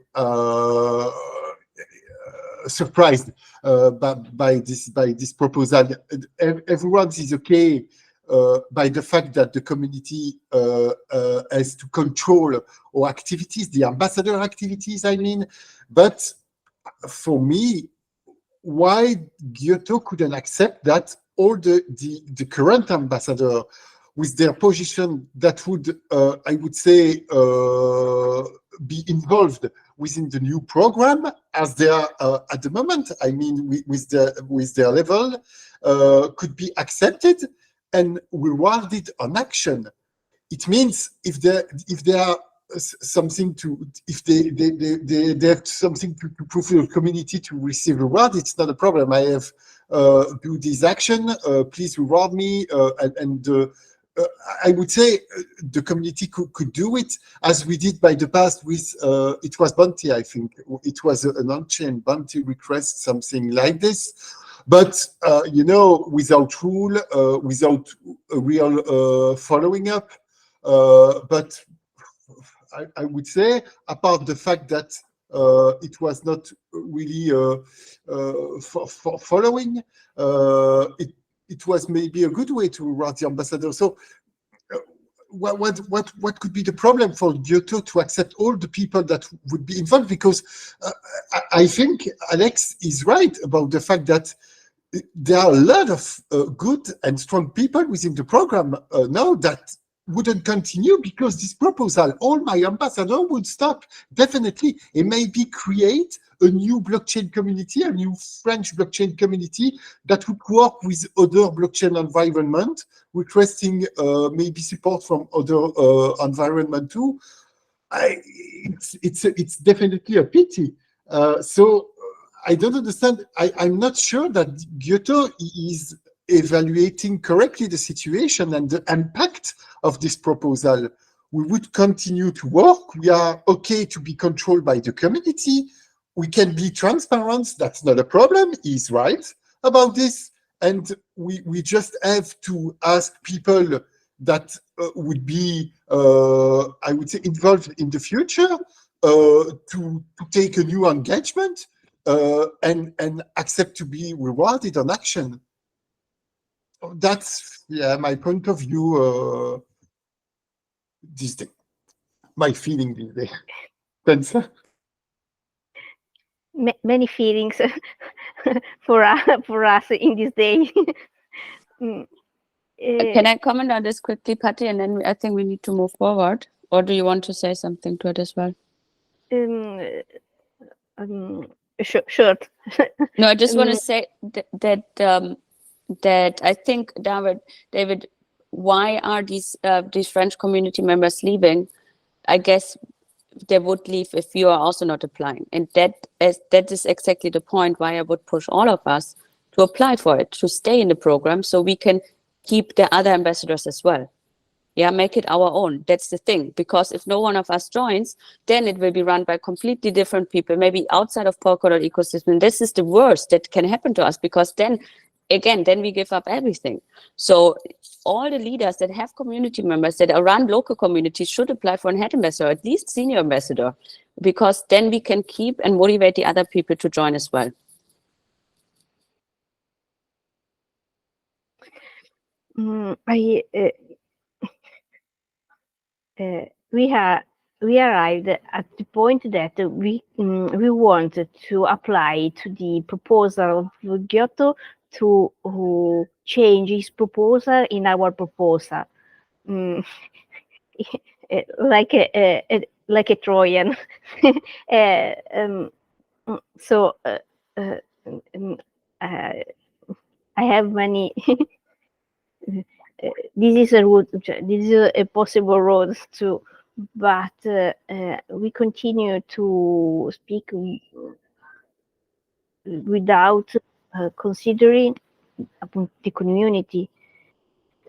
surprised by this proposal. Everyone is okay by the fact that the community has to control our activities, the ambassador activities, I mean. But for me, why Giotto couldn't accept that all the current ambassador with their position that would, I would say, be involved within the new program as they are at the moment, I mean, with their level, could be accepted and rewarded on action. It means if they are something to, if they have something to prove to the community to receive reward, it's not a problem. I have do this action, please reward me, and I would say the community could do it as we did by the past with, it was Bounty, I think. It was an on-chain Bounty request, something like this. But, you know, without rule, without a real following up. But I would say, apart the fact that it was not really following, it was maybe a good way to reward the ambassador. So what could be the problem for Giotto to accept all the people that would be involved? Because I think Alex is right about the fact that there are a lot of good and strong people within the program now that wouldn't continue because this proposal, all my ambassador would stop. Definitely, it maybe create a new blockchain community, a new French blockchain community that would work with other blockchain environment, requesting maybe support from other environment too. It's definitely a pity. So I don't understand. I'm not sure that Giotto is evaluating correctly the situation and the impact of this proposal. We would continue to work. We are okay to be controlled by the community. We can be transparent. That's not a problem. He's right about this. And we just have to ask people that would be, I would say, involved in the future to take a new engagement and accept to be rewarded on action. That's my point of view this day, my feeling this day. Thanks. Many feelings for us in this day. Can I comment on this quickly, Patty, and then I think we need to move forward? Or do you want to say something to it as well? Sure. No, I just want to say that I think, David, why are these French community members leaving? I guess they would leave if you are also not applying. And that is exactly the point why I would push all of us to apply for it, to stay in the program so we can keep the other ambassadors as well. Yeah, make it our own. That's the thing. Because if no one of us joins, then it will be run by completely different people, maybe outside of Polkadot ecosystem. This is the worst that can happen to us, because then we give up everything. So all the leaders that have community members that run local communities should apply for an head ambassador, at least senior ambassador, because then we can keep and motivate the other people to join as well. We arrived at the point that we want to apply to the proposal of Giotto to change his proposal in our proposal, like a Trojan. So I have many. This is a route. This is a possible road to, but we continue to speak without considering the community.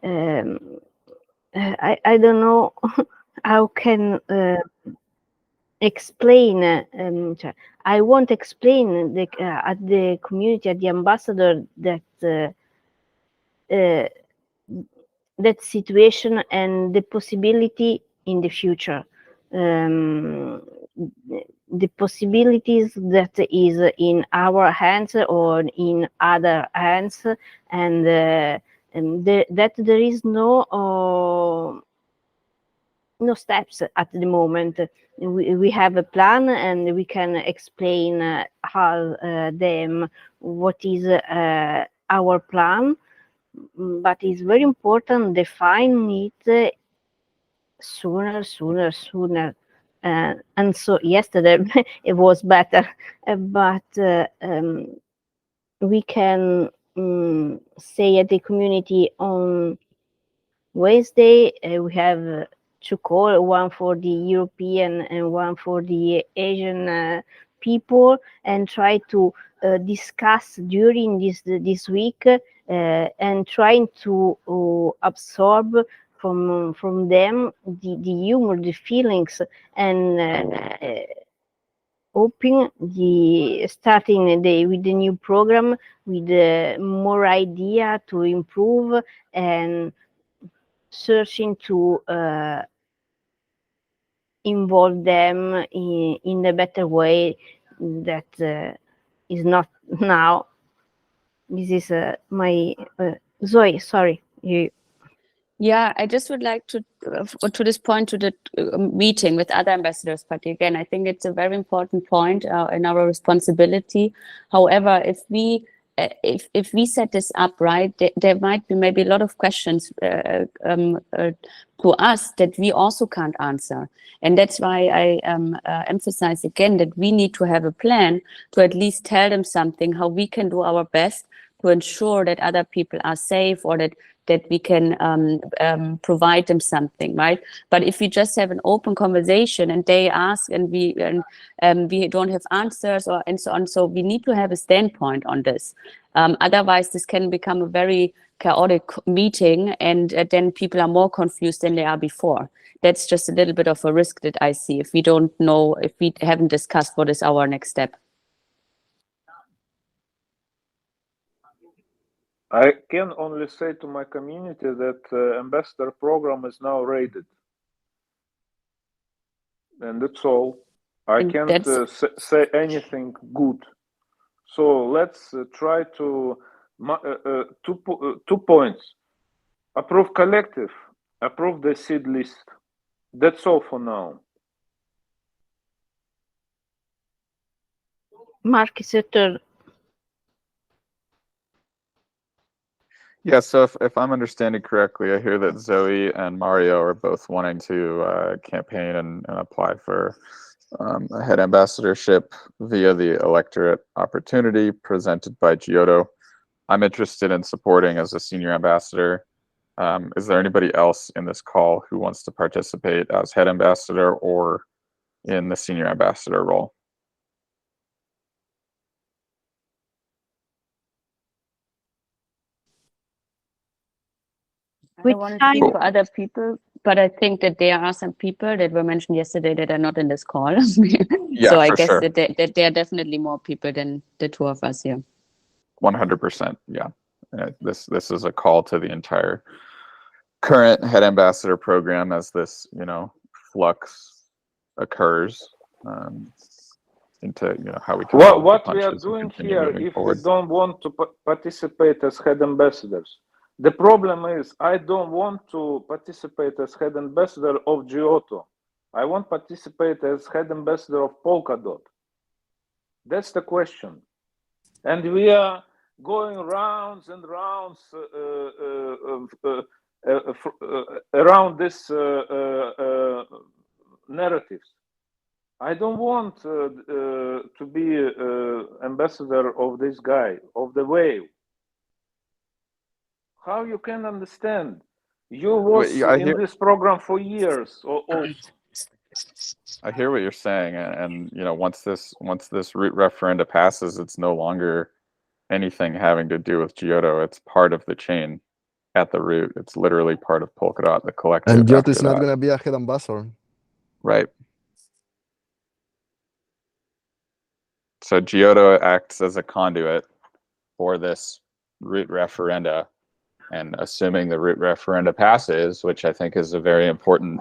I don't know how can explain. I won't explain at the community, at the ambassador, that that situation and the possibility in the future. The possibilities that is in our hands or in other hands, and that there is no steps at the moment. We have a plan and we can explain how them what is our plan, but it's very important define it sooner. And so yesterday it was better, but we can say at the community on Wednesday we have two calls, one for the European and one for the Asian people, and try to discuss during this week and trying to absorb from them the humor, the feelings, and hoping starting with the new program with more idea to improve and searching to involve them in a better way that is not now. This is my Zoe. Sorry, you. Yeah, I just would like to this point, to the meeting with other ambassadors. But again, I think it's a very important point in our responsibility. However, if we set this up right, there might be maybe a lot of questions to us that we also can't answer. And that's why I emphasize again that we need to have a plan to at least tell them something, how we can do our best to ensure that other people are safe, or that we can provide them something, right? But if we just have an open conversation and they ask and we don't have answers and so on, so we need to have a standpoint on this. Otherwise, this can become a very chaotic meeting, and then people are more confused than they are before. That's just a little bit of a risk that I see if we don't know, if we haven't discussed what is our next step. I can only say to my community that ambassador program is now rated, and that's all. I can't say anything good. So let's try to 2 points: approve collective, approve the seed list. That's all for now. Mark, is your turn. Yeah, so if I'm understanding correctly, I hear that Zoe and Mario are both wanting to campaign and apply for a head ambassadorship via the electorate opportunity presented by Giotto. I'm interested in supporting as a senior ambassador. Is there anybody else in this call who wants to participate as head ambassador or in the senior ambassador role? I Which don't want to time- speak for other people, but I think that there are some people that were mentioned yesterday that are not in this call. Yeah, So I for guess sure. that there are definitely more people than the two of us here. 100%. Yeah. This is a call to the entire current head ambassador program as this, flux occurs into, how we can roll with the What we are punches and doing continue here, moving if forward. we don't want to participate as head ambassadors, the problem is I don't want to participate as head ambassador of Giotto. I want to participate as head ambassador of Polkadot. That's the question. And we are going rounds and rounds around this narratives. I don't want to be ambassador of this guy, of the wave. How you can understand? You was Wait, I in hear- this program for years also. I hear what you're saying, and once this root referenda passes, it's no longer anything having to do with Giotto. It's part of the chain at the root. It's literally part of Polkadot, the collective. And Giotto after is not that. going to be a head ambassador. Right. So Giotto acts as a conduit for this root referenda, and assuming the root referenda passes, which I think is a very important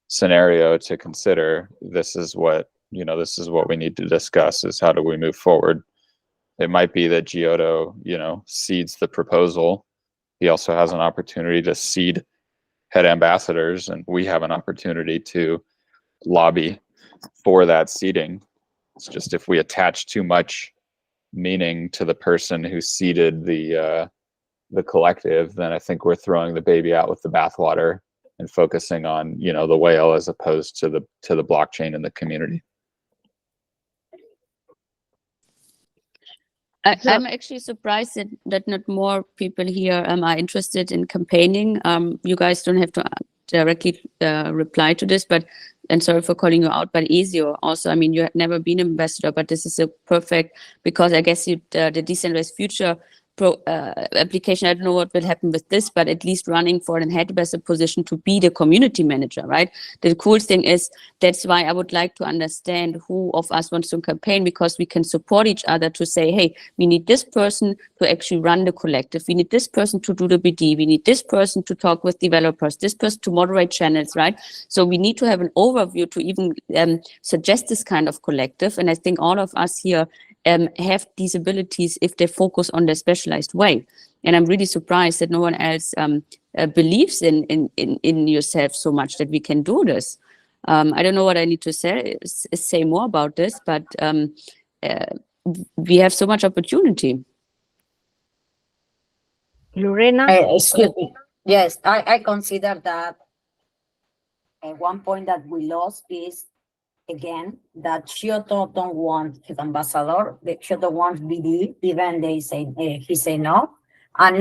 scenario to consider, this is what we need to discuss, is how do we move forward. It might be that Giotto, seeds the proposal. He also has an opportunity to seed head ambassadors, and we have an opportunity to lobby for that seeding. It's just if we attach too much meaning to the person who seeded the collective, then I think we're throwing the baby out with the bathwater and focusing on the whale as opposed to the blockchain and the community. I'm actually surprised that not more people here are interested in campaigning. You guys don't have to directly reply to this, and sorry for calling you out, but Ezio also, you had never been an ambassador, but this is a perfect, because I guess the Decentralized Future application, I don't know what will happen with this, but at least running for an head ambassador position to be the community manager, right? The cool thing is, that's why I would like to understand who of us wants to campaign, because we can support each other to say, hey, we need this person to actually run the collective. We need this person to do the BD. We need this person to talk with developers, this person to moderate channels, right? So we need to have an overview to even suggest this kind of collective. And I think all of us here have these abilities if they focus on their specialized way. And I'm really surprised that no one else believes in yourself so much that we can do this. I don't know what I need to say more about this, but we have so much opportunity. Lorena? Excuse me. Yes, I consider that one point that we lost is, again, that Giotto don't want his ambassador. The Giotto wants BD, even he say no. And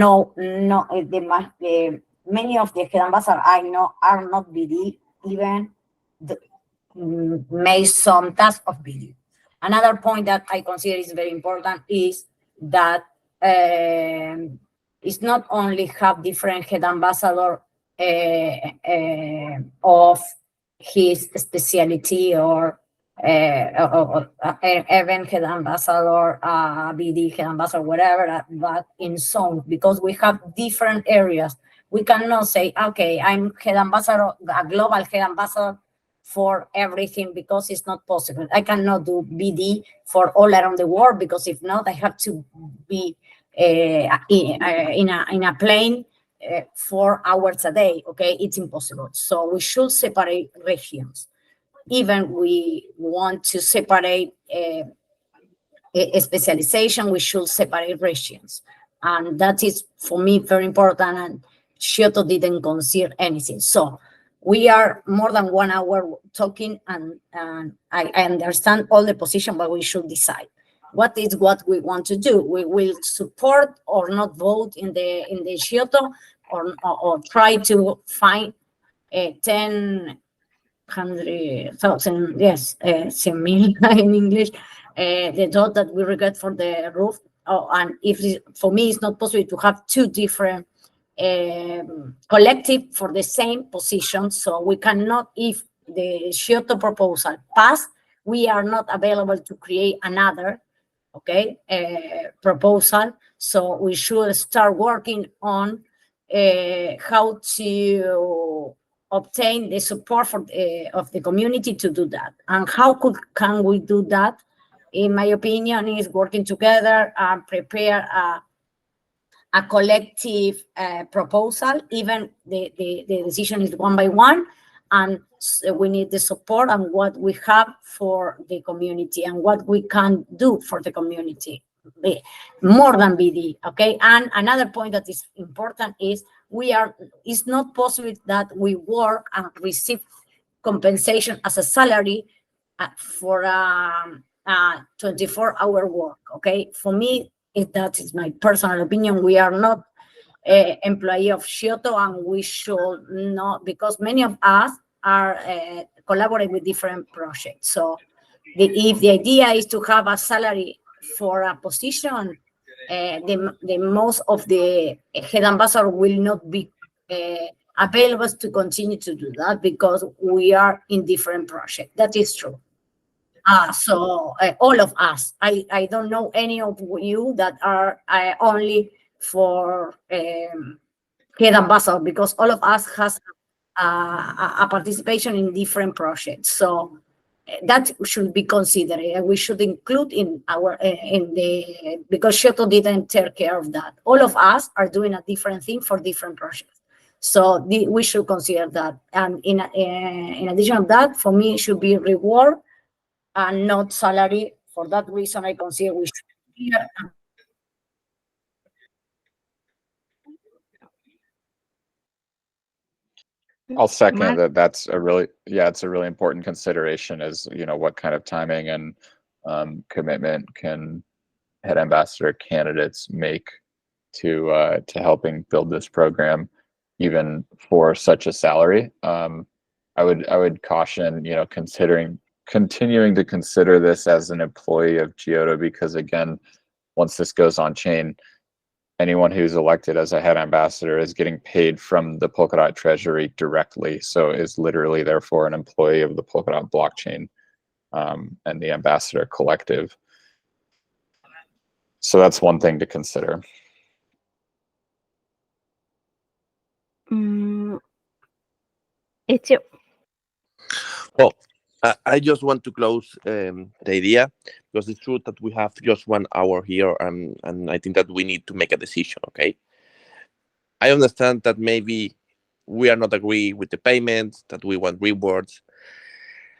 many of the head ambassadors I know are not BD, even made some task of BD. Another point that I consider is very important is that it's not only have different head ambassador of his specialty or even head ambassador, BD head ambassador, whatever, but in some, because we have different areas. We cannot say, okay, I'm head ambassador, a global head ambassador for everything, because it's not possible. I cannot do BD for all around the world, because if not, I have to be in a plane 4 hours a day. Okay, it's impossible. So we should separate regions. Even we want to separate a specialization, we should separate regions, and that is for me very important. And Giotto didn't consider anything. So we are more than 1 hour talking, and I understand all the position, but we should decide what we want to do. We will support or not vote in the Giotto, or try to find 10,000, yes, 10,000 in English, the dot that we regret for the roof. And for me, it's not possible to have two different collective for the same position. So we cannot, if the Giotto proposal passed, we are not available to create another, proposal. So we should start working on how to obtain the support of the community to do that. And how can we do that? In my opinion, is working together and prepare a collective proposal. Even the decision is one by one, and we need the support and what we have for the community and what we can do for the community, more than BD. And another point that is important is it's not possible that we work and receive compensation as a salary for 24-hour work. For me, that is my personal opinion. We are not employee of Giotto, and we should not, because many of us are collaborate with different projects. So if the idea is to have a salary for a position, the most of the head ambassador will not be available to continue to do that because we are in different projects. That is true. So all of us, I don't know any of you that are only for head ambassador, because all of us has a participation in different projects. So that should be considered. We should include in our because Giotto didn't take care of that. All of us are doing a different thing for different projects. So we should consider that. And in addition to that, for me, it should be reward and not salary. For that reason, I consider we should be here. I'll second Mark? that. It's a really important consideration is, what kind of timing and commitment can head ambassador candidates make to helping build this program, even for such a salary. I would caution, continuing to consider this as an employee of Giotto, because again, once this goes on chain, anyone who's elected as a head ambassador is getting paid from the Polkadot treasury directly. So is literally therefore an employee of the Polkadot blockchain and the ambassador collective. So that's one thing to consider. It's you. Well, I just want to close the idea, because it's true that we have just 1 hour here, and I think that we need to make a decision. I understand that maybe we are not agree with the payments, that we want rewards.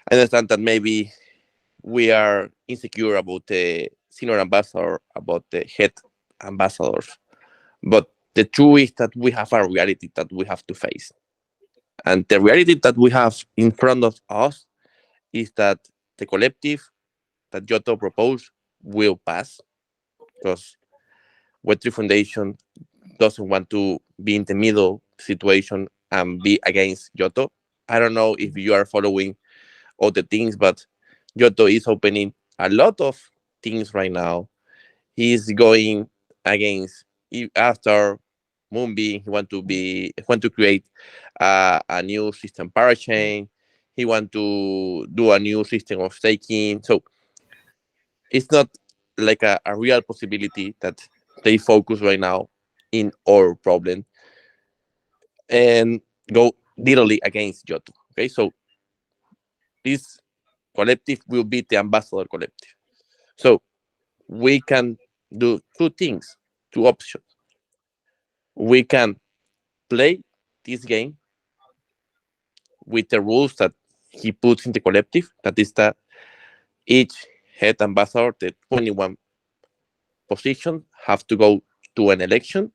I understand that maybe we are insecure about the senior ambassador, about the head ambassadors. But the truth is that we have a reality that we have to face. And the reality that we have in front of us is that the collective that Giotto proposed will pass, because Web3 Foundation doesn't want to be in the middle situation and be against Giotto. I don't know if you are following all the things, but Giotto is opening a lot of things right now. He's going against, after Moonbeam, he want to create a new system parachain. He want to do a new system of staking. So it's not like a real possibility that they focus right now in our problem and go literally against Giotto. So this collective will be the ambassador collective. So we can do two things, two options. We can play this game with the rules that he puts in the collective, that is that each head ambassador, the 21 positions, have to go to an election.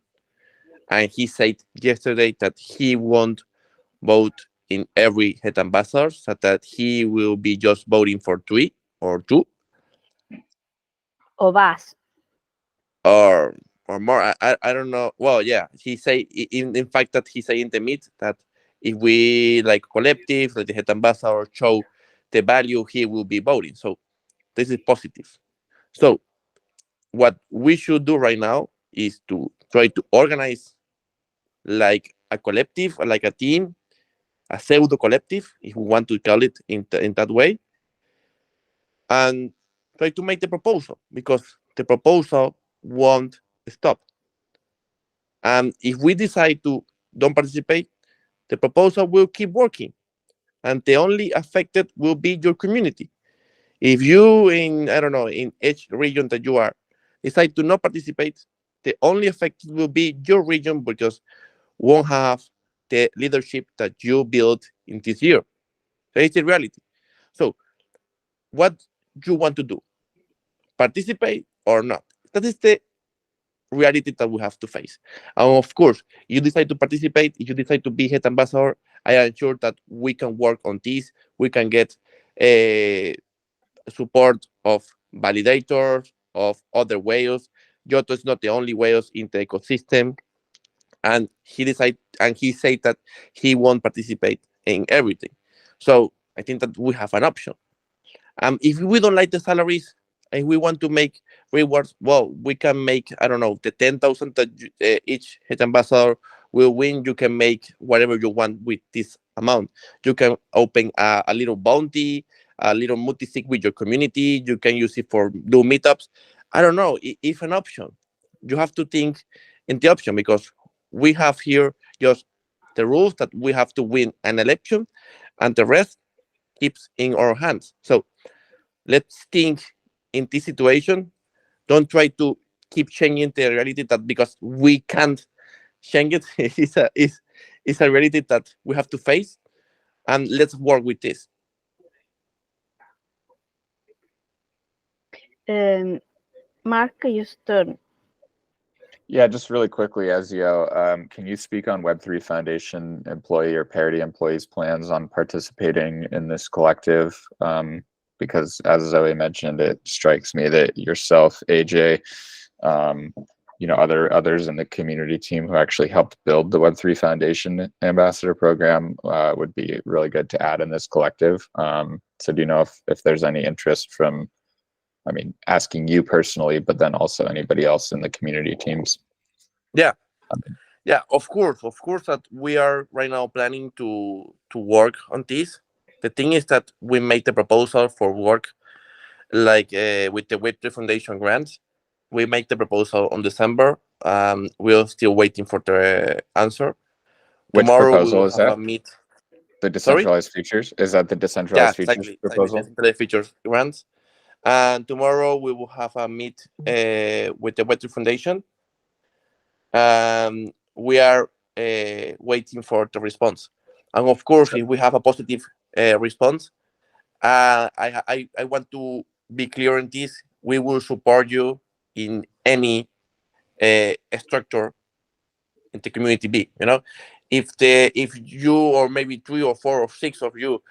And he said yesterday that he won't vote in every head ambassador, so that he will be just voting for 3 or 2. Of us. Or or more. I don't know. Well, yeah, he say in fact that he say in the meet that if we like collective, like the head ambassador show the value, he will be voting. So this is positive. So what we should do right now is to try to organize like a collective, like a team, a pseudo collective, if we want to call it in that way, and try to make the proposal because the proposal won't stop. And if we decide to don't participate, the proposal will keep working, and the only affected will be your community. If you in I don't know in each region that you are decide to not participate, the only affected will be your region because won't have the leadership that you built in this year. That is the reality. So what you want to do? Participate or not? That is the reality that we have to face. And of course, you decide to participate, if you decide to be head ambassador, I am sure that we can work on this. We can get a support of validators, of other whales. Giotto is not the only whales in the ecosystem. And he said that he won't participate in everything. So I think that we have an option. If we don't like the salaries and we want to make rewards, well, we can make, I don't know, the 10,000 that each head ambassador will win. You can make whatever you want with this amount. You can open a little bounty, a little multi-sig with your community. You can use it for do meetups. I don't know, if an option. You have to think in the option because we have here just the rules that we have to win an election and the rest keeps in our hands. So let's think in this situation. Don't try to keep changing the reality that because we can't change it, it's a reality that we have to face, and let's work with this. Mark, your turn. Yeah, just really quickly, Ezio, can you speak on Web3 Foundation employee or Parity employees' plans on participating in this collective? Because as Zoe mentioned, it strikes me that yourself, AJ, others in the community team who actually helped build the Web3 Foundation ambassador program would be really good to add in this collective. So do you know if there's any interest from, asking you personally, but then also anybody else in the community teams? Yeah, of course that we are right now planning to work on this. The thing is that we made the proposal for work like with the Web3 Foundation grants. We make the proposal on December. We're still waiting for the answer. Which Tomorrow proposal we will is have that? a meet. The decentralized features? Is that the decentralized features Exactly. proposal? Decentralized features grants. And tomorrow we will have a meet with the Web3 Foundation. We are waiting for the response. And of course, if we have a positive response, I want to be clear on this. We will support you in any structure in the community B. If you or maybe 3 or 4 or 6 of you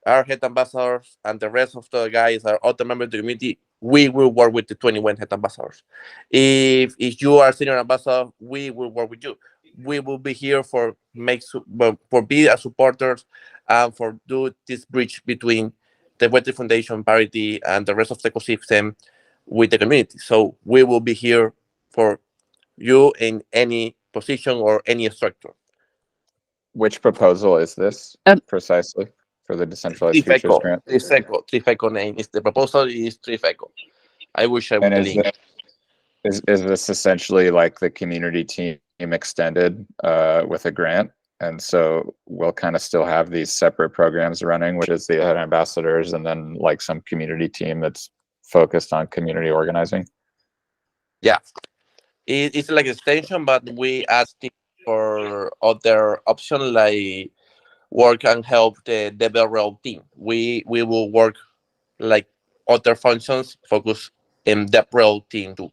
are head ambassadors and the rest of the guys are other members of the community, we will work with the 21 head ambassadors. If you are senior ambassador, we will work with you. We will be here for be as supporters and for do this bridge between the Web3 Foundation, Parity, and the rest of the ecosystem with the community. So we will be here for you in any position or any structure. Which proposal is this precisely for the decentralized features grant? Trifeco name is the proposal is Trifeco. I wish I would link. Is this essentially like the community team extended with a grant? And so we'll kind of still have these separate programs running, which is the head ambassadors and then like some community team that's focused on community organizing? Yeah. It's like extension, but we asking for other option like work and help the DevRel team. We will work like other functions, focus in DevRel team too.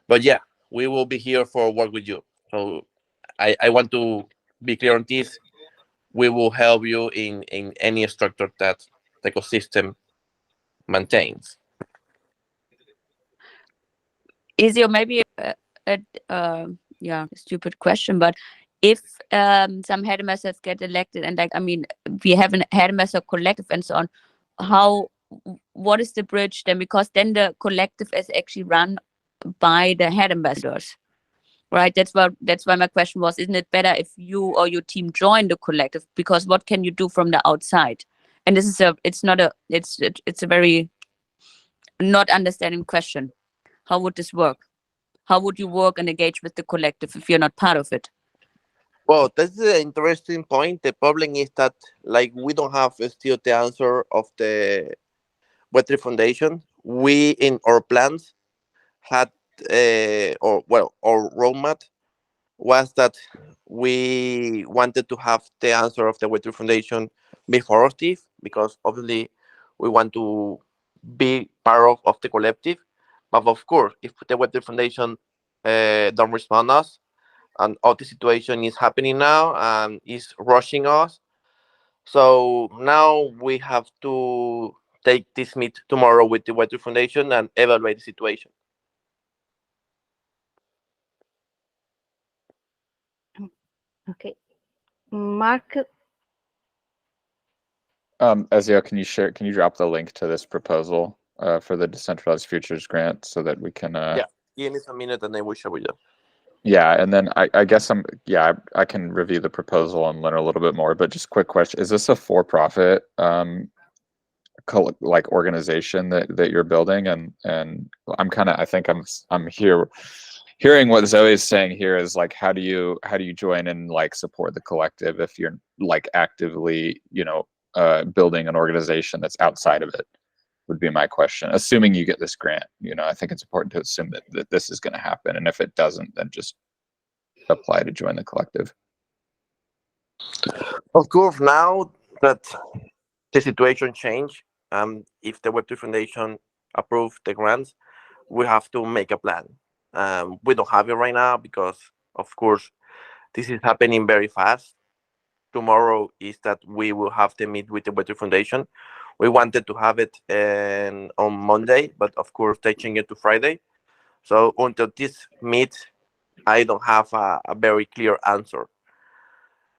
But yeah, we will be here for work with you. So I want to be clear on this. We will help you in any structure that the ecosystem maintains. Ezio, maybe yeah, stupid question, but if some headmasters get elected, and like, I mean, we have a headmaster collective and so on, what is the bridge then? Because then the collective is actually run by the head ambassadors, right? That's why my question was, isn't it better if you or your team join the collective? Because what can you do from the outside? And this is it's a very not understanding question. How would this work? How would you work and engage with the collective if you're not part of it? Well, that's an interesting point. The problem is that, like, we don't have still the answer of the Web3 Foundation. We, in our plans, had, our roadmap was that we wanted to have the answer of the Web3 Foundation before Steve, because obviously we want to be part of the collective. But of course, if the Web3 Foundation don't respond us, and all the situation is happening now and is rushing us, so now we have to take this meet tomorrow with the Web3 Foundation and evaluate the situation. Okay. Mark, Ezio, can you drop the link to this proposal for the Decentralized Futures Grant so that we can Yeah. Give me some minute and I will share with you. Yeah, and then I guess I can review the proposal and learn a little bit more, but just quick question. Is this a for-profit like organization that you're building? And I think I'm hearing what Zoe is saying here is like, how do you join and like support the collective if you're like actively, building an organization that's outside of it, would be my question. Assuming you get this grant, I think it's important to assume that this is going to happen. And if it doesn't, then just apply to join the collective. Of course, now that the situation changed, if the Web3 Foundation approve the grants, we have to make a plan. We don't have it right now because, of course, this is happening very fast. Tomorrow is that we will have the meet with the Web3 Foundation. We wanted to have it on Monday, but of course they changed it to Friday. So until this meet, I don't have a very clear answer.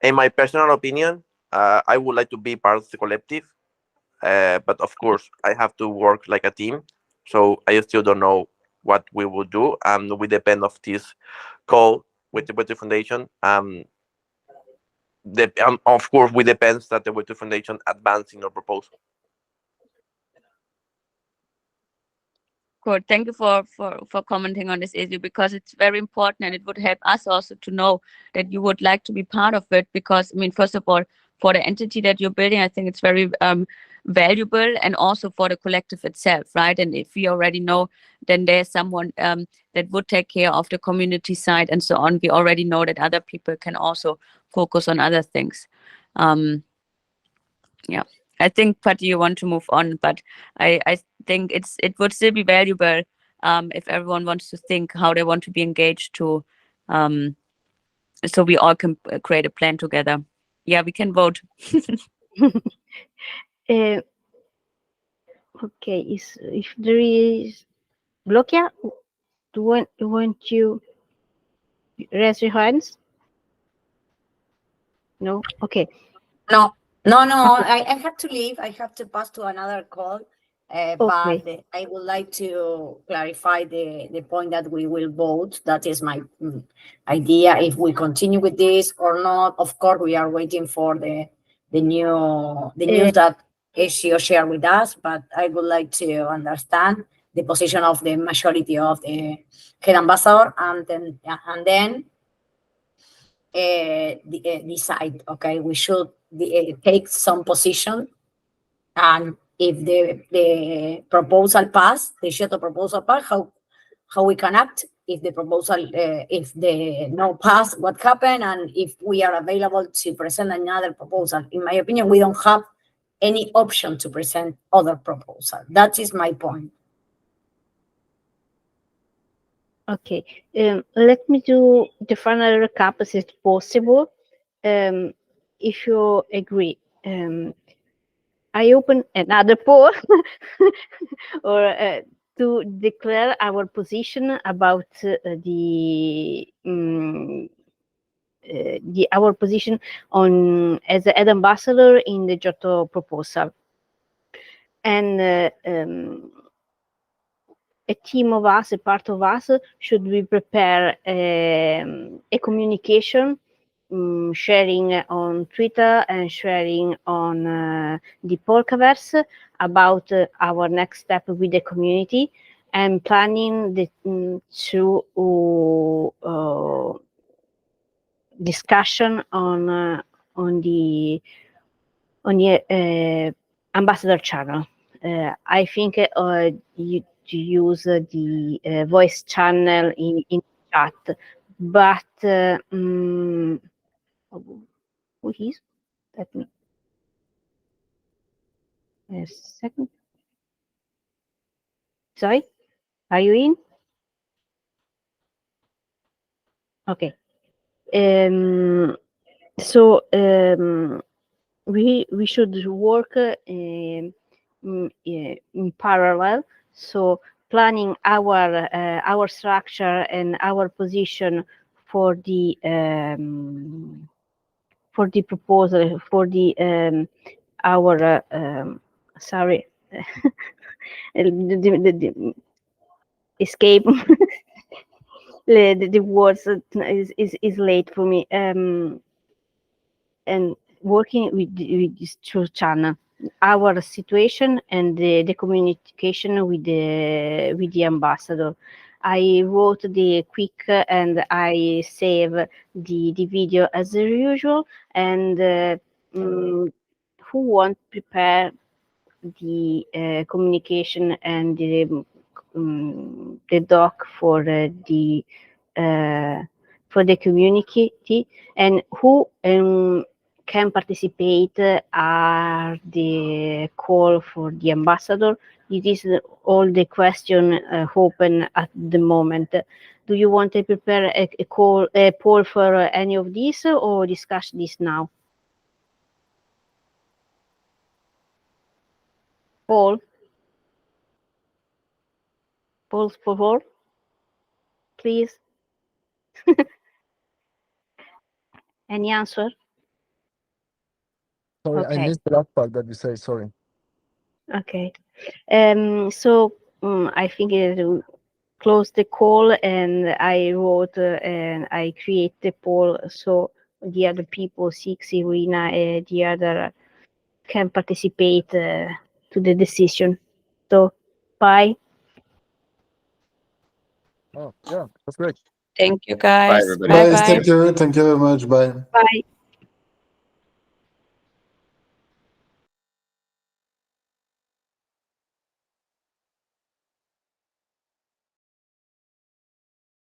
In my personal opinion, I would like to be part of the collective, but of course I have to work like a team. So I still don't know what we will do, and we depend of this call with the Web3 Foundation. Of course, we depend that the Web3 Foundation advancing our proposal. Good. Thank you for commenting on this issue, because it's very important, and it would help us also to know that you would like to be part of it. Because, I mean, first of all, for the entity that you're building, I think it's very valuable, and also for the collective itself, right? And if we already know, then there's someone that would take care of the community side and so on. We already know that other people can also focus on other things. Yeah. I think, Patty, you want to move on, but I think it would still be valuable if everyone wants to think how they want to be engaged to, so we all can create a plan together. Yeah, we can vote. okay, if there is Blokia, do you want to raise your hands? No? Okay. No, I have to leave. I have to pass to another call. But I would like to clarify the point that we will vote. That is my idea. If we continue with this or not, of course, we are waiting for the news that Ezio shared with us. But I would like to understand the position of the majority of the head ambassador, and then decide. Okay, we should take some position, and if the proposal pass, the Giotto proposal pass, how we can act. If the proposal, if the no pass, what happened, and if we are available to present another proposal. In my opinion, we don't have any option to present other proposal. That is my point. Okay, let me do the final recap as it's possible. If you agree, I open another poll, or to declare our position about our position on as an ambassador in the Giotto proposal. And a team of us, a part of us, should we prepare a communication, sharing on Twitter and sharing on the Polkaverse about our next step with the community, and planning to discussion on the ambassador channel. I think you use the voice channel in chat, but who is? Let me a second. Sorry, are you in? Okay. So we should work in parallel. So planning our structure and our position for the proposal, for the our sorry, the escape. The words is late for me. And working with this two channel, our situation and the communication with the ambassador. I wrote the quick and I save the video as usual. And who won't prepare the communication and the doc for the community, and who can participate are the call for the ambassador. It is all the question open at the moment. Do you want to prepare a poll for any of these, or discuss this now? Polls for all, please. Any answer? Sorry, I Okay. missed the last part that you say. Sorry. Okay. So I think it close the call, and I wrote and I create the poll so the other people, Six, Irina, the other can participate to the decision. So bye. Oh, yeah, that's great. Thank you, Bye, guys. everybody. Bye Guys, bye. thank you very much. Bye. Bye.